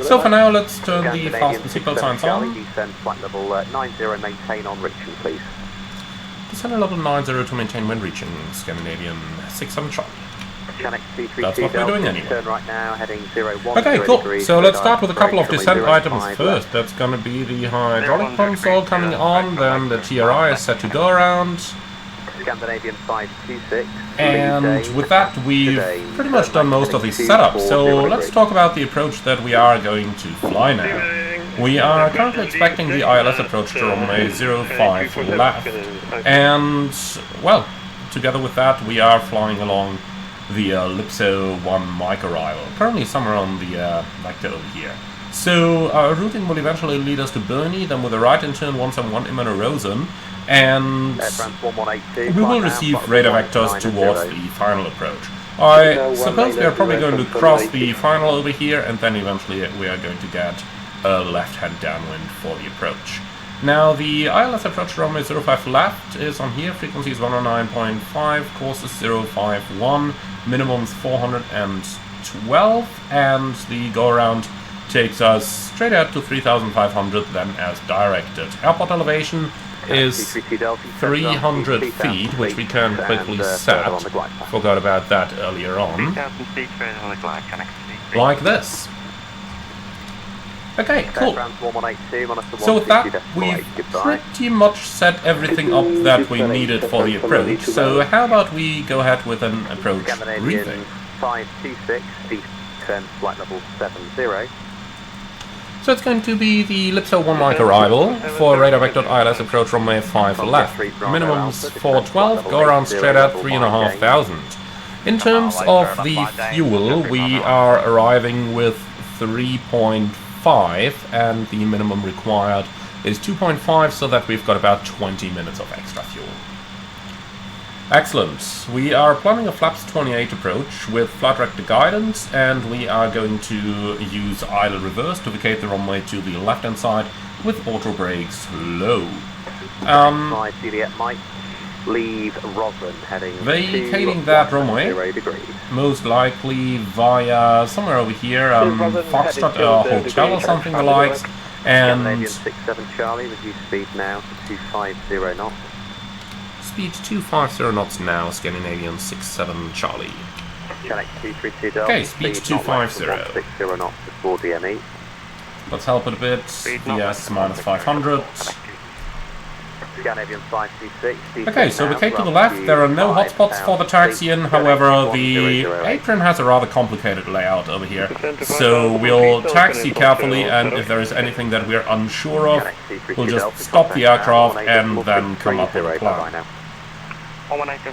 So for now, let's turn the fast and seatbelt signs on. Flight level 90, maintain on reaching, please. Descend level 90 to maintain when reaching Scandinavian 67 Charlie. That's what we're doing anyway. Okay, cool. So let's start with a couple of descent items first. That's going to be the hydraulic console coming on, then the TRI is set to go around. Scandinavian 526. And with that, we've pretty much done most of the setup. So let's talk about the approach that we are going to fly now. We are currently expecting the ILS approach to runway 05 left. And, well, together with that, we are flying along the Lipso 1 mic arrival, currently somewhere on the vector over here. So our routing will eventually lead us to Burnley, then with a right turn 171 Imano Rosen, and we will receive radar vectors towards the final approach. I suppose we are probably going to cross the final over here, and then eventually we are going to get a left-hand downwind for the approach. Now the ILS approach runway 05 left is on here, frequency is 109.5, course is 051, minimum is 412, and the go-around takes us straight out to 3,500, then as directed. Airport elevation is 300 feet, which we can quickly set. Forgot about that earlier on. Like this. Okay, cool. So with that, we've pretty much set everything up that we needed for the approach. So how about we go ahead with an approach briefing? 526, descent flight level 70. So it's going to be the Lipso 1 mic arrival for radar vector ILS approach runway 5 left. Minimums 412, go around straight out 3,500. In terms of the fuel, we are arriving with 3.5 and the minimum required is 2.5, so that we've got about 20 minutes of extra fuel. Excellent. We are planning a flaps 28 approach with flight director guidance, and we are going to use idle reverse to vacate the runway to the left hand side with auto brakes low. Juliet Mike, leave Roslyn heading vacating that runway, most likely via somewhere over here, Foxtrot hotel or something the likes, and Scandinavian 67 Charlie, reduce speed now to 250 knots. Speed 250 knots now, Scandinavian 67 Charlie. Channel 232 Delta. Okay, speed 250. 160 knots before DME. Let's help it a bit. VS minus 500. Scandinavian 526. Okay, so we take to the left. There are no hotspots for the taxi in, however, the apron has a rather complicated layout over here. So we'll taxi carefully, and if there is anything that we're unsure of, we'll just stop the aircraft and then come up with a plan.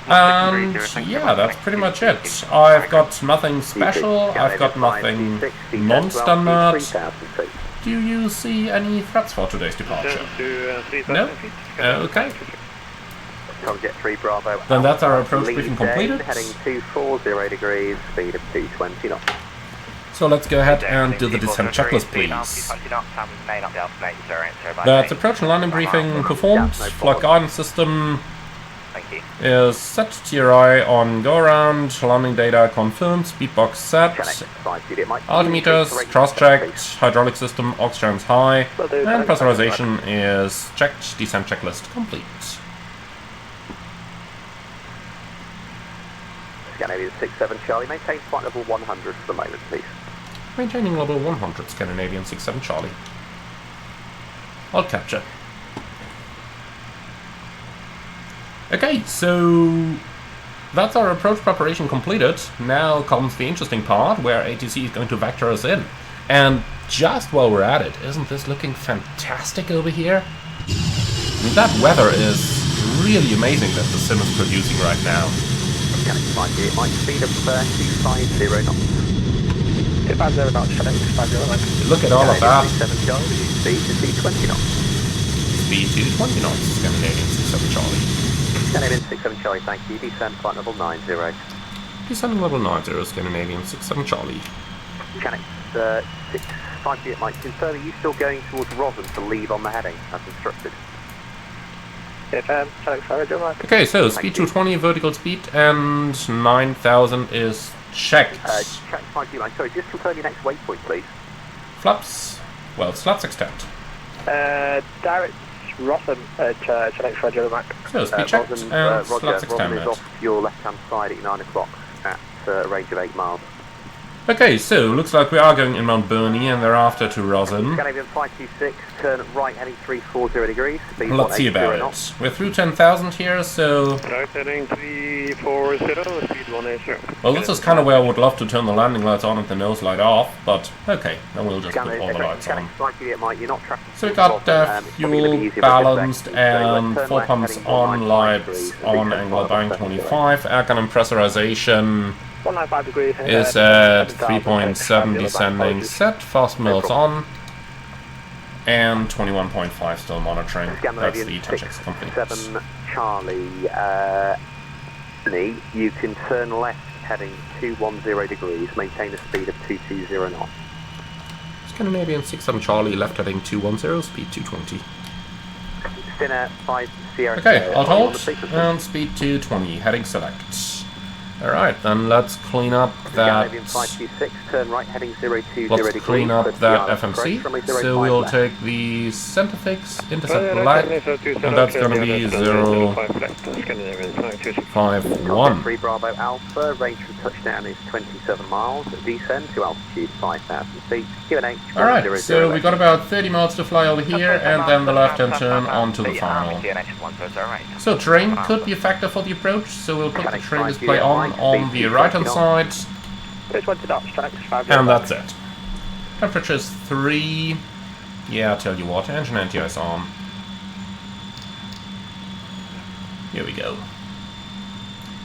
And yeah, that's pretty much it. I've got nothing special, I've got nothing non-standard. Do you see any threats for today's departure? No? Okay. Then that's our approach briefing completed. Heading 240 degrees, speed of 220 knots. So let's go ahead and do the descent checklist, please. That's approach and landing briefing performed. Flight guidance system is set. TRI on go around. Landing data confirmed. Speedbox set. Altimeters cross-checked. Hydraulic system oxygen's high. And pressurization is checked. Descent checklist complete. Scandinavian 67 Charlie, maintain flight level 100 for the moment, please. Maintaining level 100, Scandinavian 67 Charlie. I'll capture. Okay, so that's our approach preparation completed. Now comes the interesting part, where ATC is going to vector us in. And just while we're at it, isn't this looking fantastic over here? I mean, that weather is really amazing that the sim is producing right now. My speed of 250 knots. 250 knots, 250 Look at all of that. Speed to 220 knots. Speed to 20 knots, Scandinavian 67 Charlie. Scandinavian 67 Charlie, thank you. Descent flight level 90. Descending level 90, Scandinavian 67 Charlie. Mechanics 650 Mike, confirm, are you still going towards Roslyn to leave on the heading as instructed? Okay, so speed 220, vertical speed, and 9,000 is checked. Check 5 Mike, sorry, just confirm your next waypoint, please. Flaps, well, slats extent. Direct Rotham at Channel 5 Mac. So speed checked and slats Roger, extended. is off your left-hand side at 9 o'clock at a range of 8 miles. Okay, so looks like we are going inbound Burney and thereafter to Roslyn. Scandinavian 526, turn right heading 340 degrees. Speed Let's see about it. We're through 10,000 here, so... Right heading 340, speed 180. Well, this is kind of where I would love to turn the landing lights on and the nose light off, but okay, then we'll just put all the lights on. So we got fuel balanced and 4 pumps on, lights on, angle bank 25, air cannon pressurization 195 degrees is at 3.7 descending set, fast mills on, and 21.5 still monitoring. That's the 10 checks complete. 7 Charlie, you can turn left heading 210 degrees, maintain a speed of 220 knots. Scandinavian 67 Charlie, left heading 210, speed 220. Finnair 5 Sierra. Okay, I'll hold, and speed to 20, heading select. Alright, then let's clean up that... turn right, heading 020 Let's clean up that FMC. So we'll take the center fix, intercept black, and that's going to be 051. 3 Bravo Alpha, range from touchdown is 27 miles, descend to altitude 5,000 feet, Q&H. Alright, so we got about 30 miles to fly over here, and then the left-hand turn onto the final. So terrain could be a factor for the approach, so we'll put the terrain display on the right-hand side, and that's it. Temperature is 3. Yeah, I'll tell you what, engine anti-ice on. Here we go.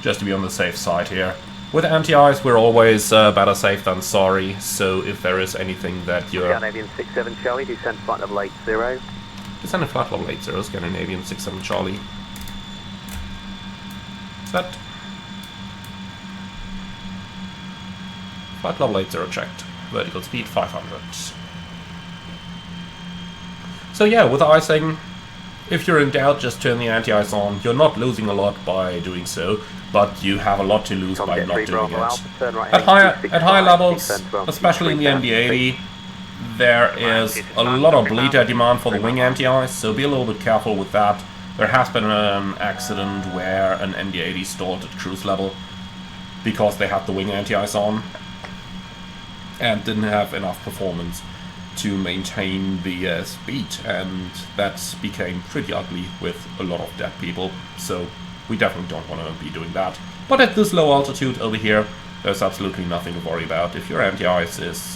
Just to be on the safe side here. With anti-ice, we're always better safe than sorry, so if there is anything that you're... Scandinavian 67 Charlie, descend flight level 80. Descend to flight level 80, Scandinavian 67 Charlie. Set. Flight level 80 checked. Vertical speed 500. So yeah, with icing, if you're in doubt, just turn the anti-ice on. You're not losing a lot by doing so, but you have a lot to lose by not doing it. At higher levels, especially in the MD-80, there is a lot of bleeder demand for the wing anti-ice, so be a little bit careful with that. There has been an accident where an MD-80 stalled at cruise level because they had the wing anti-ice on and didn't have enough performance to maintain the speed, and that became pretty ugly with a lot of dead people, so we definitely don't want to be doing that. But at this low altitude over here, there's absolutely nothing to worry about. If your anti-ice is...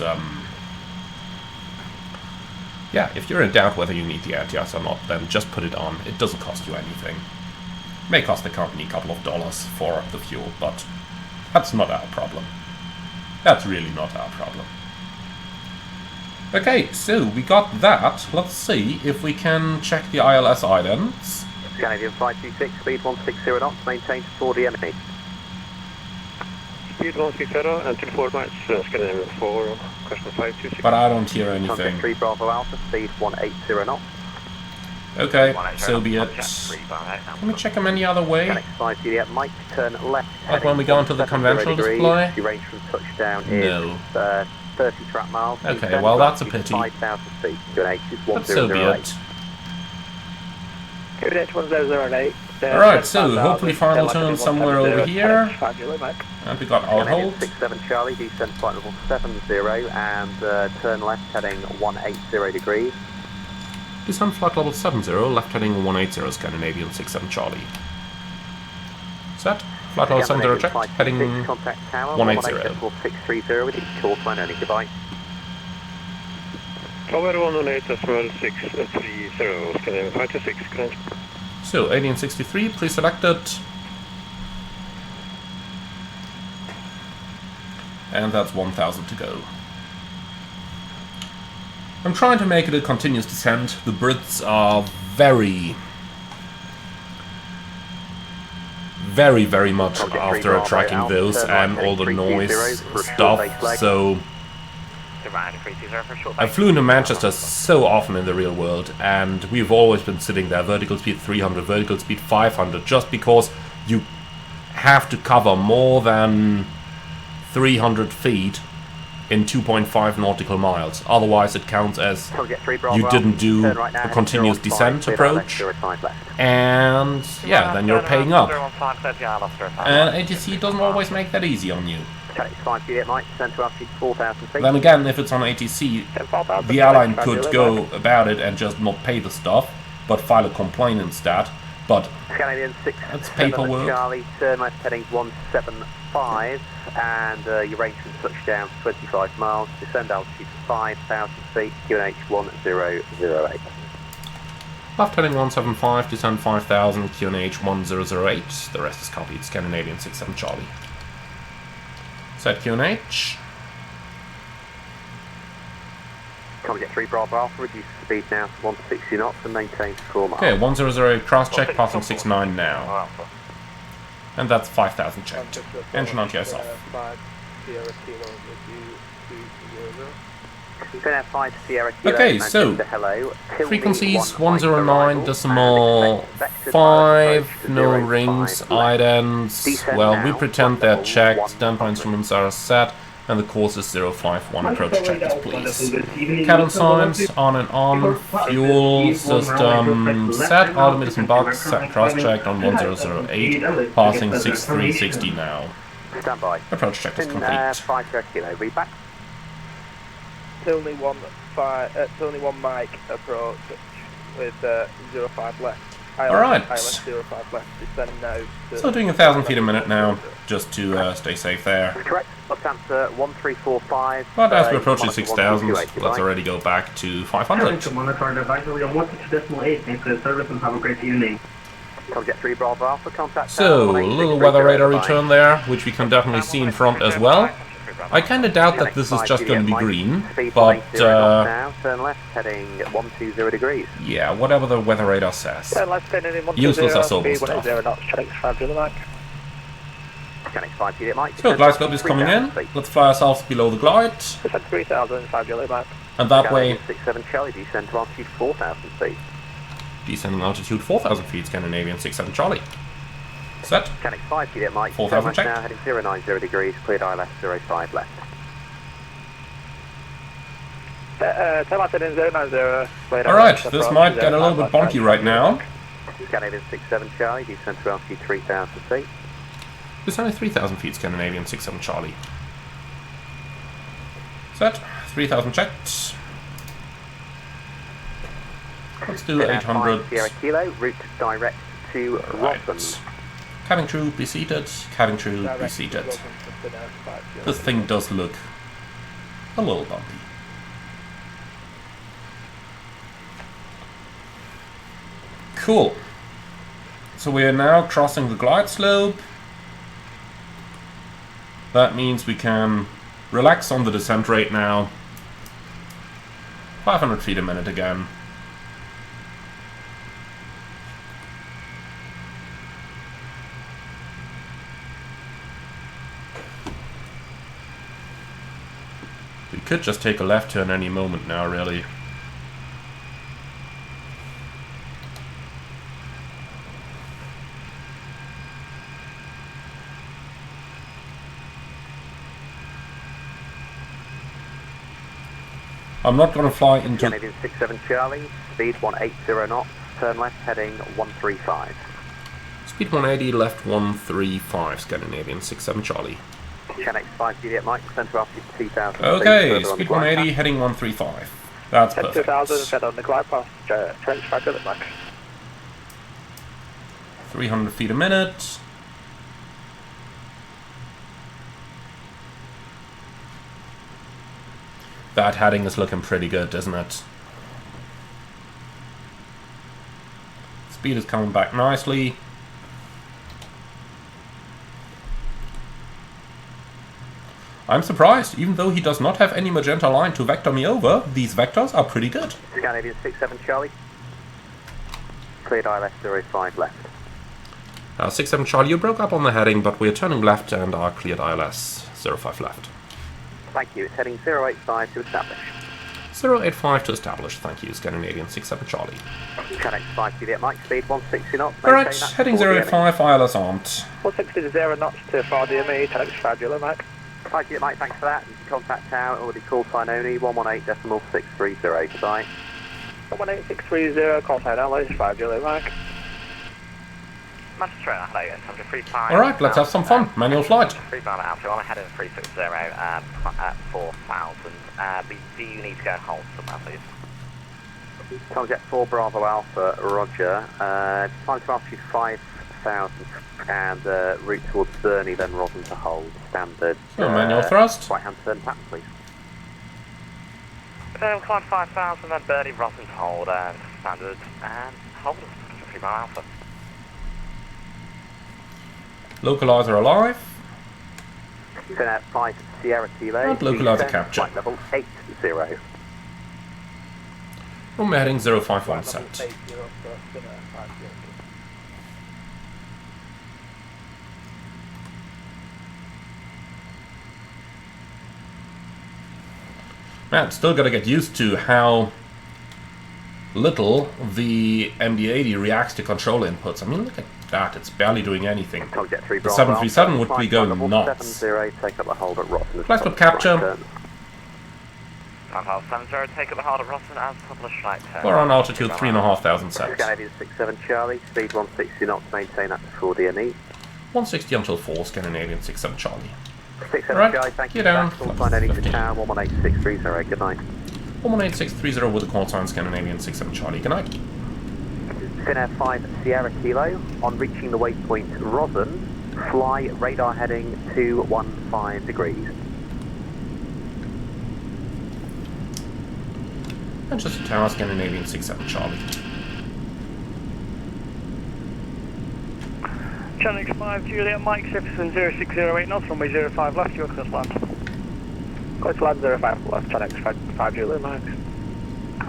yeah, if you're in doubt whether you need the anti-ice or not, then just put it on. It doesn't cost you anything. It may cost the company a couple of dollars for the fuel, but that's not our problem. That's really not our problem. Okay, so we got that. Let's see if we can check the ILS items. Scandinavian 526, speed 160 knots, maintain to 40 enemy. Speed 160, until 4 miles, Scandinavian 4, question 526. But I don't hear anything. 3 Bravo Alpha, speed 180 knots. Okay, so be it. Let me check them any other way. Mike, turn left. Like when we go into the conventional display? Your range from touchdown no. is 30 track miles. Okay, well that's a pity. 5,000 feet. But so be it. Alright, so hopefully final turn somewhere over here. And we got our hold. 67 Charlie, descend flight level 70 and turn left heading 180 degrees. Descend flight level 70, left heading 180, Scandinavian 67 Charlie. Set. Flight level 70 checked, heading 180. 630 with call sign only, goodbye. Tower 118 as well, 630, Scandinavian 526, correct. So, 1863, pre-selected. And that's 1000 to go. I'm trying to make it a continuous descent. The Brits are very much after tracking those and all the noise stuff, so I flew into Manchester so often in the real world, and we've always been sitting there, vertical speed 300, vertical speed 500, just because you have to cover more than 300 feet in 2.5 nautical miles. Otherwise it counts as you didn't do a continuous descent approach, and yeah, then you're paying up. And ATC doesn't always make that easy on you. Then again, if it's on ATC, the airline could go about it and just not pay the stuff, but file a complaint instead. But that's paperwork. Charlie, turn left heading 175, and your range from touchdown 25 miles, descend altitude 5,000 feet, QNH 1008. Left heading 175, descend 5,000, QNH 1008. The rest is copied, Scandinavian 67 Charlie. Set QNH. Come get 3 Bravo Alpha, reduce the speed now to 160 knots and maintain 4 miles. Okay, 1008 cross check, passing 69 now. And that's 5,000 checked. Engine anti-ice off. Finnair 5 Sierra Kilo. Okay, so Manchester, hello. frequencies Tilney 1 109.5, no rings, idents. Well, we pretend they're checked, standby instruments are set, and the course is 051. Approach checkers, please. Cabin signs on and on, fuel system set, altimeters and box set, cross-checked on 1008, passing 6360 now. Standby. Approach check is complete. 5 Sierra Kilo, read back. Tilney 1 Mike approach with 05 left. Alright. ILS 05 left. Descend now. So doing 1,000 feet a minute now, just to stay safe there. Correct. Lufthansa 1345. But as we approach 6,000, let's already go back to 500. Contact 3 Bravo Alpha, contact. So, a little weather radar return there, which we can definitely see in front as well. I kind of doubt that this is just going to be green, but turn left, heading 120 degrees. Yeah, whatever the weather radar says. Useless as all stuff. So, glide slope is coming in. Let's fly ourselves below the glide. And that way, 67 Charlie, descend to altitude 4,000 feet. Descending altitude 4,000 feet, Scandinavian 67 Charlie. Set. Mechanic 5 feet at Mike. 4,000 check. Now heading 090 degrees, cleared ILS 05 left. Alright, this might get a little bit bumpy right now. Scandinavian 67 Charlie, descend to altitude 3,000 feet. It's only 3,000 feet, Scandinavian 67 Charlie. Set. 3,000 checked. Let's do 800. Sierra Kilo, route direct to Rotten. Cabin crew, be seated. Cabin crew, be seated. This thing does look a little bumpy. Cool. So we are now crossing the glide slope. That means we can relax on the descent rate now. 500 feet a minute again. We could just take a left turn any moment now, really. I'm not going to fly into... Canadian 67 Charlie, speed 180 knots, turn left heading 135. Speed 180, left 135, Scandinavian 67 Charlie. Channel 5 Juliet Mike, centre altitude 2,000. Okay, speed 180, heading 135. That's perfect. 2,000, set on the glide path, trench 5 Juliet Mike. 300 feet a minute. That heading is looking pretty good, isn't it? Speed is coming back nicely. I'm surprised, even though he does not have any magenta line to vector me over, these vectors are pretty good. Scandinavian 67 Charlie. Cleared ILS 05 left. 67 Charlie, you broke up on the heading, but we're turning left and are cleared ILS 05 left. Thank you, it's heading 085 to establish. 085 to establish, thank you, Scandinavian 67 Charlie. Channel 5 Juliet Mike, speed 160 knots. Alright, heading 085, ILS armed. 160 knots to 4 DME, Channel 5 Juliet Mike. 5 Juliet Mike, thanks for that. You can contact tower, already call sign only, 118.630, goodbye. 118.630, call sign only, 5 Juliet Mike. Alright, let's have some fun. Manual flight. 3 Bravo Alpha, on ahead of 360 at 4,000. Do you need to go and hold somewhere, please? Contact 4 Bravo Alpha, roger. Time to altitude 5,000 and route towards Burnley, then Rotten to hold. Standard. So manual thrust. Right hand turn pattern, please. Climb 5,000, then Burnley, Rotten to hold. Standard. And hold 3 Bravo Alpha. Localizer alive. Then at 5 Sierra Kilo. And localizer capture. Flight level 80. We're heading 051 set. Man, still gotta get used to how little the MD-80 reacts to control inputs. I mean, look at that, it's barely doing anything. The 737 would be going nuts. 70, take up the hold at Rotten. Flight spot capture. 70, take up the hold at Rotten as published flight turn. We're on altitude 3,500 steps. Scandinavian 67 Charlie, speed 160 knots, maintain up to 4 DME. 160 until 4, Scandinavian 67 Charlie. 67 Right, Charlie, thank get you. down. Full flight heading to town, 118630, good night. 118630 with a call sign, Scandinavian 67 Charlie, good night. Finnair 5 Sierra Kilo, on reaching the waypoint Rosen, fly radar heading 215 degrees. Manchester Tower, Scandinavian 67 Charlie. Channel X5 Juliet, Mike 0608 knots, runway 05 left, York to land. Go to land 05 left, Channel X5 Juliet, Mike.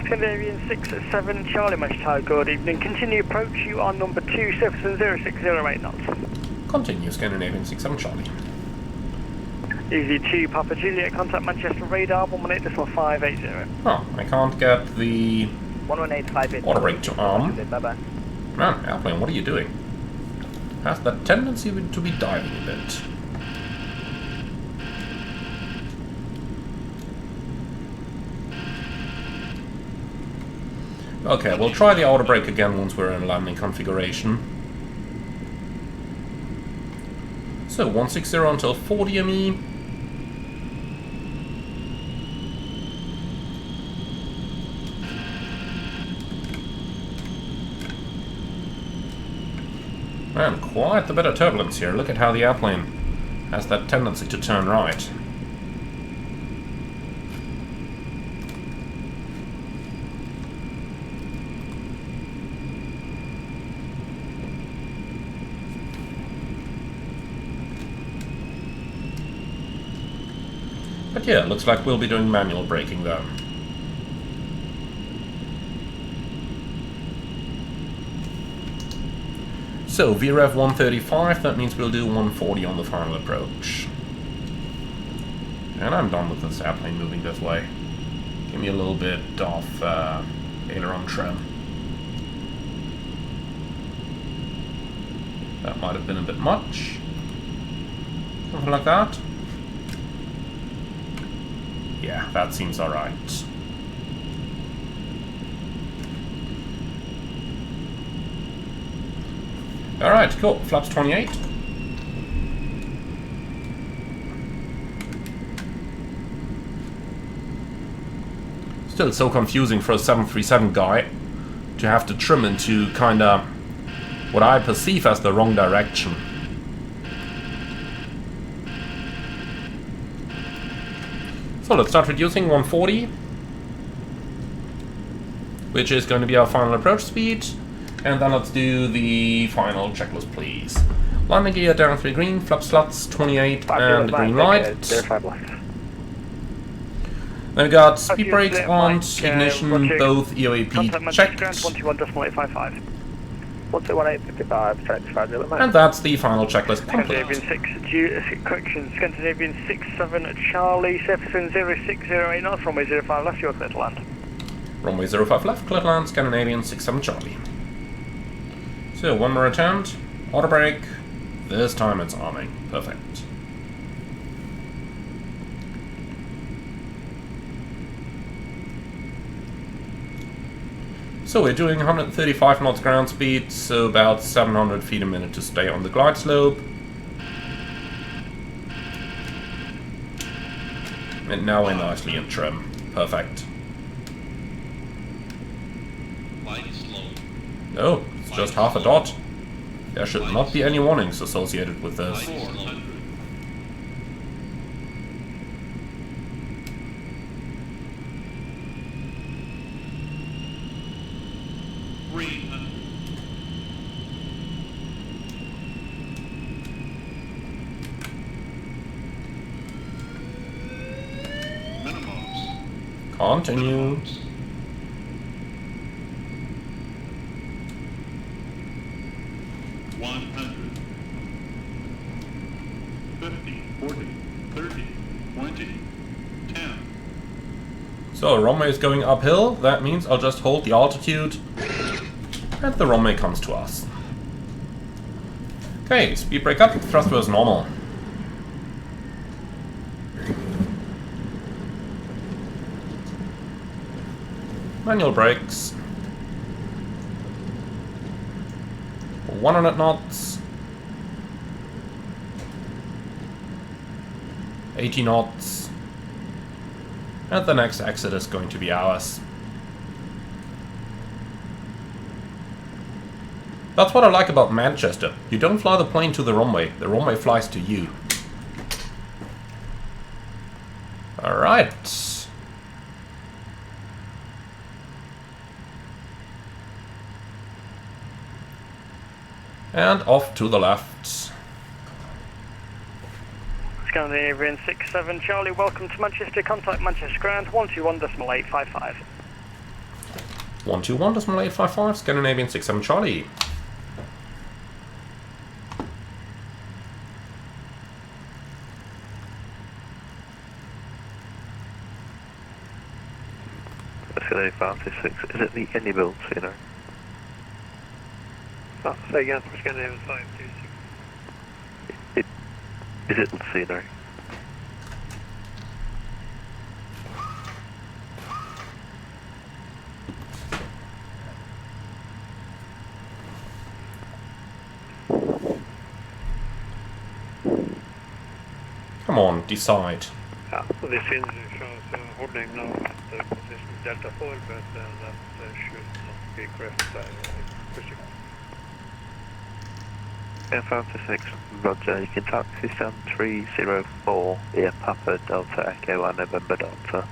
Scandinavian 67 Charlie, Mesh good evening. Continue approach, you are number 270608 knots. Continue, Scandinavian 67 Charlie. Easy 2 Papa Juliet, contact Manchester radar 118.580. Oh, I can't get the 118.580. auto brake to arm. Bye-bye. Man, airplane, what are you doing? Has that tendency to be diving a bit. Okay, we'll try the auto brake again once we're in landing configuration. So 160 until 4 DME. Man, quite a bit of turbulence here. Look at how the airplane has that tendency to turn right. But yeah, looks like we'll be doing manual braking though. So, VREV 135, that means we'll do 140 on the final approach. And I'm done with this airplane moving this way. Give me a little bit of aileron trim. That might have been a bit much. Something like that. Yeah, that seems alright. Alright, cool. Flaps 28. Still so confusing for a 737 guy to have to trim into kinda what I perceive as the wrong direction. So let's start reducing 140, which is going to be our final approach speed. And then let's do the final checklist, please. Landing gear down 3 green, flap slots 28 and green light. Then we got speed brakes on, ignition, both EOAP checked. 121.855. 121.855, And that's the final checklist complete. Scandinavian 67 Charlie, 0608 knots, runway 05 left, you're clear to land. Runway 05 left, clear to land, Scandinavian 67 Charlie. So, one more attempt, auto brake, this time it's arming, perfect. So we're doing 135 knots ground speed, so about 700 feet a minute to stay on the glide slope. And now we're nicely in trim, perfect. Oh, it's just half a dot. There should not be any warnings associated with this. Continue. 50, 40, 30, 20, 10, So runway is going uphill, that means I'll just hold the altitude and the runway comes to us. Okay, speed brake up, thrust was normal. Manual brakes. 100 knots. 80 knots. And the next exit is going to be ours. That's what I like about Manchester. You don't fly the plane to the runway flies to you. Alright. And off to the left. Scandinavian 67 Charlie, welcome to Manchester. Contact Manchester Ground 121.855. 121.855, Scandinavian 67 Charlie. Is it the any build sooner? Oh, say again for Scandinavian 526. Is it sooner? Come on, decide. Yeah, so this engine shows holding now at the position Delta 4, but that should not be correct. Pushing. Air 526, Roger, you can taxi stand 304, Air Papa Delta Echo and November Delta.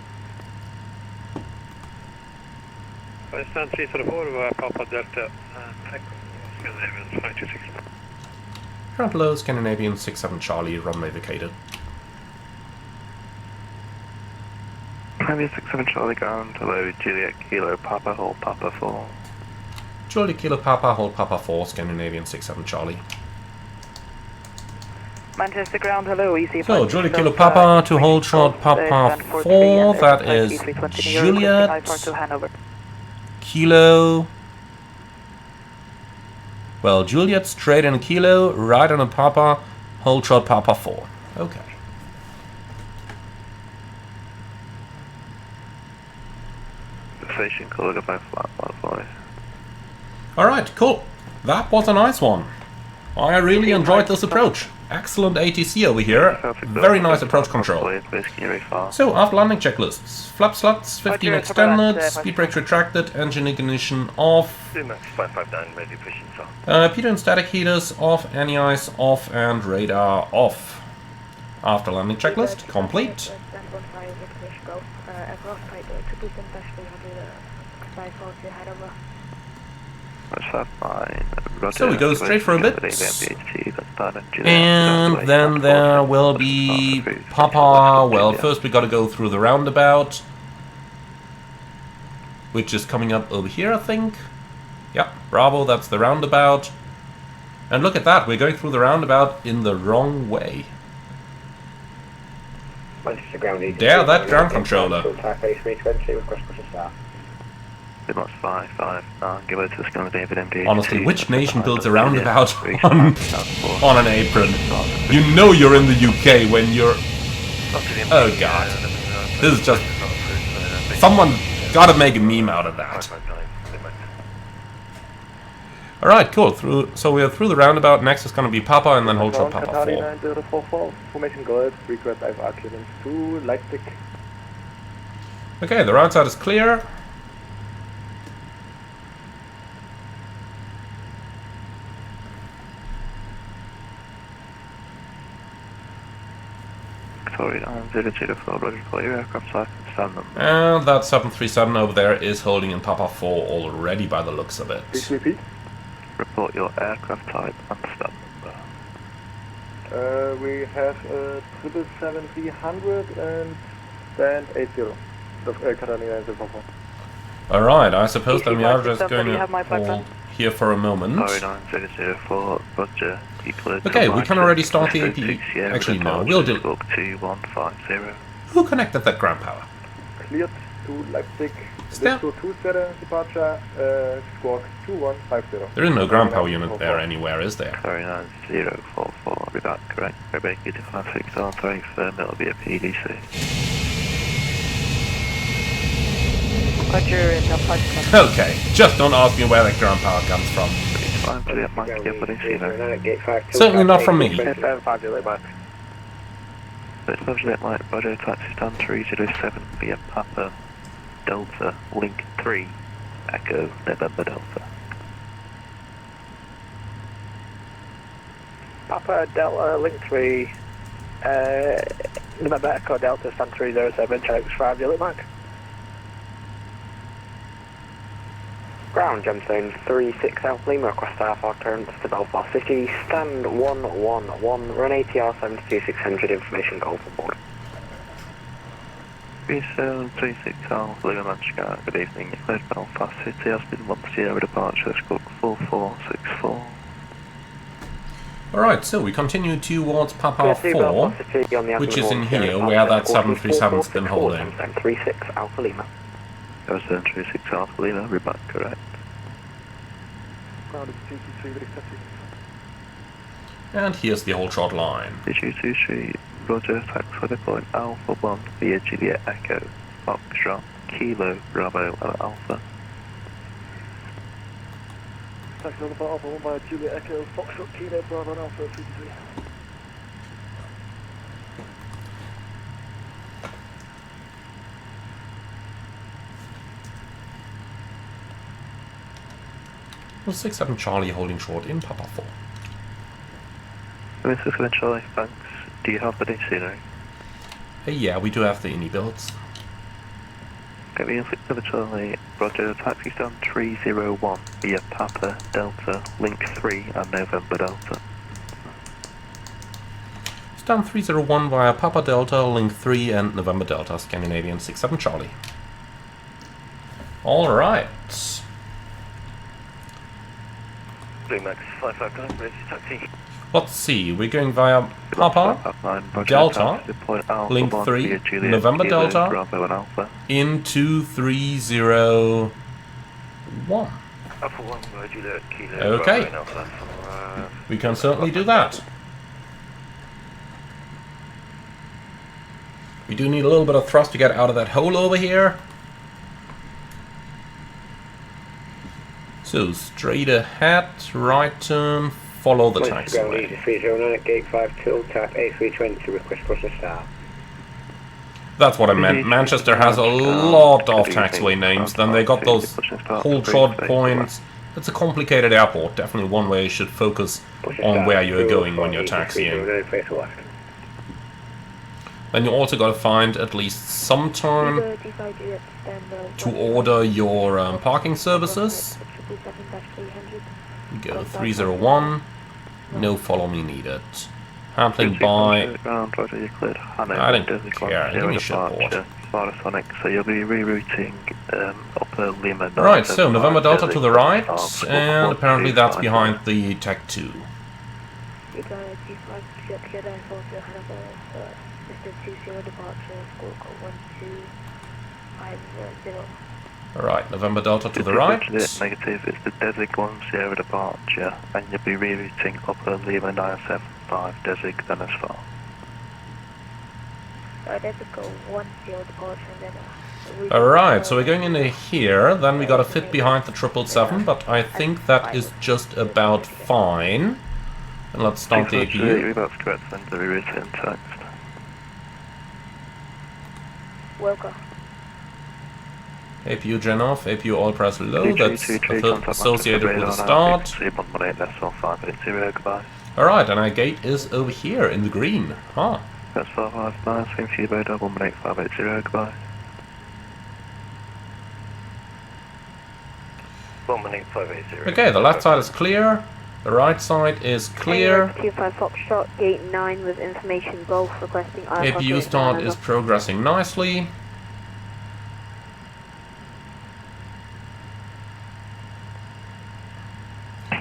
Stand 304, Air Papa Delta Echo, Scandinavian 526. Ground below, Scandinavian 67 Charlie, runway vacated. Premier 67 Charlie ground, hello, Juliet Kilo Papa, hold Papa 4. Juliet Kilo Papa, hold Papa 4, Scandinavian 67 Charlie. Manchester Ground, hello, easy. So, Juliet Kilo Papa to hold short Papa 4, that is Juliet Kilo. Well, Juliet straight in a Kilo, right on a Papa, hold short Papa 4. Okay. Station call by flat 1 Alright, cool. That was a nice one. I really enjoyed this approach. Excellent ATC over here. Very nice approach control. So, after landing checklists. Flap slots, 15 extended, speed brakes retracted, engine ignition off. Pitot and static heaters off, anti-ice off, and radar off. After landing checklist, complete. So we go straight for a bit, and then there will be Papa. Well, first we gotta go through the roundabout, which is coming up over here, I think. Yeah, bravo, that's the roundabout. And look at that, we're going through the roundabout in the wrong way. Dare that ground controller. Honestly, which nation builds a roundabout on an apron? You know you're in the UK when you're... Oh god. This is just... Someone gotta make a meme out of that. Alright, cool. So we are through the roundabout. Next is gonna be Papa and then hold short Papa 4. Formation good, request IFR clearance 2, light stick. Okay, the right side is clear. And that 737 over there is holding in Papa 4 already by the looks of it. Please repeat. Report your aircraft type and stand number. We have 777-300 and stand 80. Alright, I suppose that we are just going to hold here for a moment. Okay, we can already start the AP. Actually, no, we'll do. Who connected that ground power? Cleared. to Leipzig. Step. 2-0 departure, squawk 2150. There is no ground power unit there anywhere, is there? 39044, I'll be back, correct. Rebecca to 56 R3, firm, it'll be a PDC. Roger, in the Pushback. Okay, just don't ask me where that ground power comes from. Certainly not from me. It's Juliet Light, Roger, taxi stand 307 via Papa Delta, link 3, Echo, November Delta. Papa Delta, link 3, November Echo Delta, stand 307, checks 5 Juliet Mike. Ground Gemstone 36 Alpha Lima, request half-hour clearance to Belfast City, stand 111, run ATR 72600, information goal for board. 3736 Alpha Lima Manchester, good evening, you've cleared Belfast City, has been 1 Sierra departure, squawk 4464. Alright, so we continue towards Papa 4, which is in here where that 737's been holding. 36 Alpha Lima. That was 36 Alpha Lima, we're back, correct. And here's the whole short line. DG23, Roger, taxi deploy Alpha 1 via Juliet Echo, Foxtrot, Kilo, Bravo, and Alpha. Taxi Alpha 1 via Juliet Echo, Foxtrot, Kilo, Bravo, and Alpha 33. Well, 67 Charlie holding short in Papa 4. Mr. 67 Charlie, thanks. Do you have the scenery? Yeah, we do have the INI builds. Get me in 67 Charlie, Roger, taxi stand 301 via Papa Delta, link 3 and November Delta. Stand 301 via Papa Delta, link 3 and November Delta, Scandinavian 67 Charlie. Alright. Max 559, ready taxi. Let's see, we're going via Papa, Delta, link 3, November Delta, into 301. Okay, we can certainly do that. We do need a little bit of thrust to get out of that hole over here. So, straight ahead, right turn, follow the taxiway. 309 gate 52, tap A320 to request process start. That's what I meant. Manchester has a lot of taxiway names, then they got those hold short points. It's a complicated airport, definitely one way you should focus on where you're going when you're taxiing. Then you also gotta find at least some time to order your parking services. We go 301, no follow me needed. Handling by... I don't care, give me shipboard. So you'll be rerouting Upper Lima. Right, so November Delta to the right, and apparently that's behind the Tech 2. Alright, November Delta to the right. Negative, it's the Desig 1 Sierra departure, and you'll be rerouting Upper Lima 975 Desig then as far. Alright, so we're going into here, then we gotta fit behind the 777, but I think that is just about fine. And let's start the APU. That's correct, then the rerouting text. Welcome. APU gen off, APU all press low, that's associated with the start. Alright, and our gate is over here in the green. Huh. That's 459, same to you, Bow 118,580, goodbye. 118,580. Okay, the left side is clear, the right side is clear. 25 Foxtrot, gate 9 with information both requesting APU start is progressing nicely.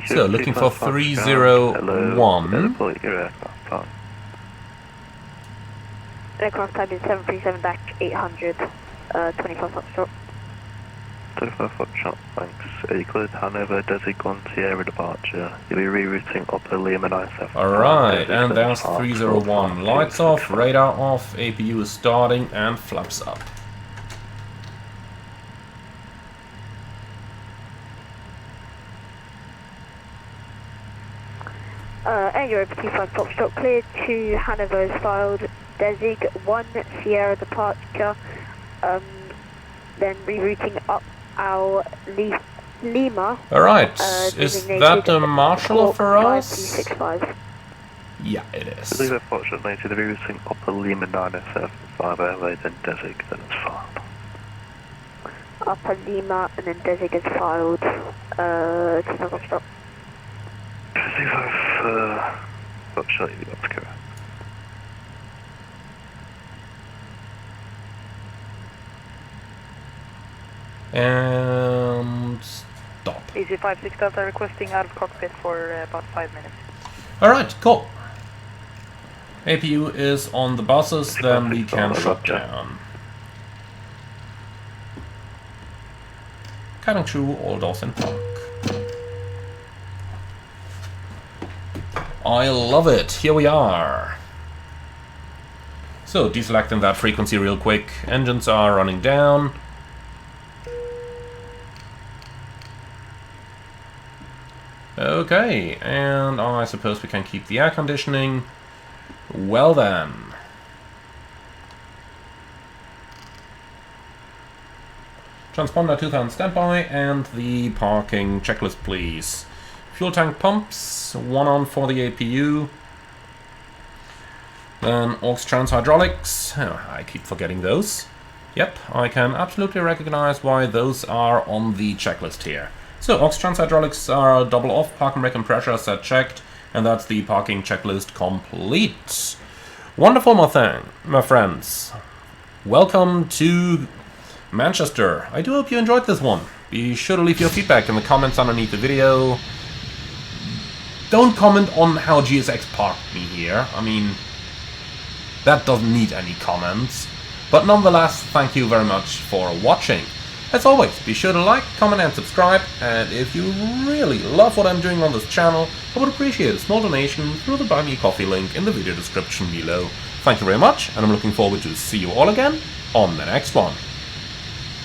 So, looking for 301. Aircraft type is 737-800. 25 Foxtrot. 25 Foxtrot, thanks. Are you cleared Hanover, Desig on Sierra departure? You'll be rerouting Upper Lima 97. Alright, and there's 301. Lights off, radar off, APU is starting, and flaps up. Air 25 Foxtrot cleared to Hanover is filed. Desig 1 Sierra departure. Then rerouting up our Lima. Alright, is that a marshal for us? 265. Yeah, it is. 25 Foxtrot native, rerouting Upper Lima 907, 5 airway, then Desig, then it's filed. Upper Lima and then Desig is filed. 25 Foxtrot. 25 Foxtrot, that's correct. And stop. Easy 56 Delta requesting out of cockpit for about 5 minutes. Alright, cool. APU is on the buses, then we can shut down. Cutting through all doors in park. I love it. Here we are. So, deselecting that frequency real quick. Engines are running down. Okay, and I suppose we can keep the air conditioning. Well then. Transponder 2000 standby, and the parking checklist please. Fuel tank pumps, 1 on for the APU. Then aux trans hydraulics, oh, I keep forgetting those. Yep, I can absolutely recognize why those are on the checklist here. So, aux trans hydraulics are double off, park and brake and pressure set checked, and that's the parking checklist complete. Wonderful, my friends. Welcome to Manchester. I do hope you enjoyed this one. Be sure to leave your feedback in the comments underneath the video. Don't comment on how GSX parked me here. I mean, that doesn't need any comments. But nonetheless, thank you very much for watching. As always, be sure to like, comment and subscribe, and if you really love what I'm doing on this channel, I would appreciate a small donation through the Buy Me Coffee link in the video description below. Thank you very much, and I'm looking forward to see you all again on the next one.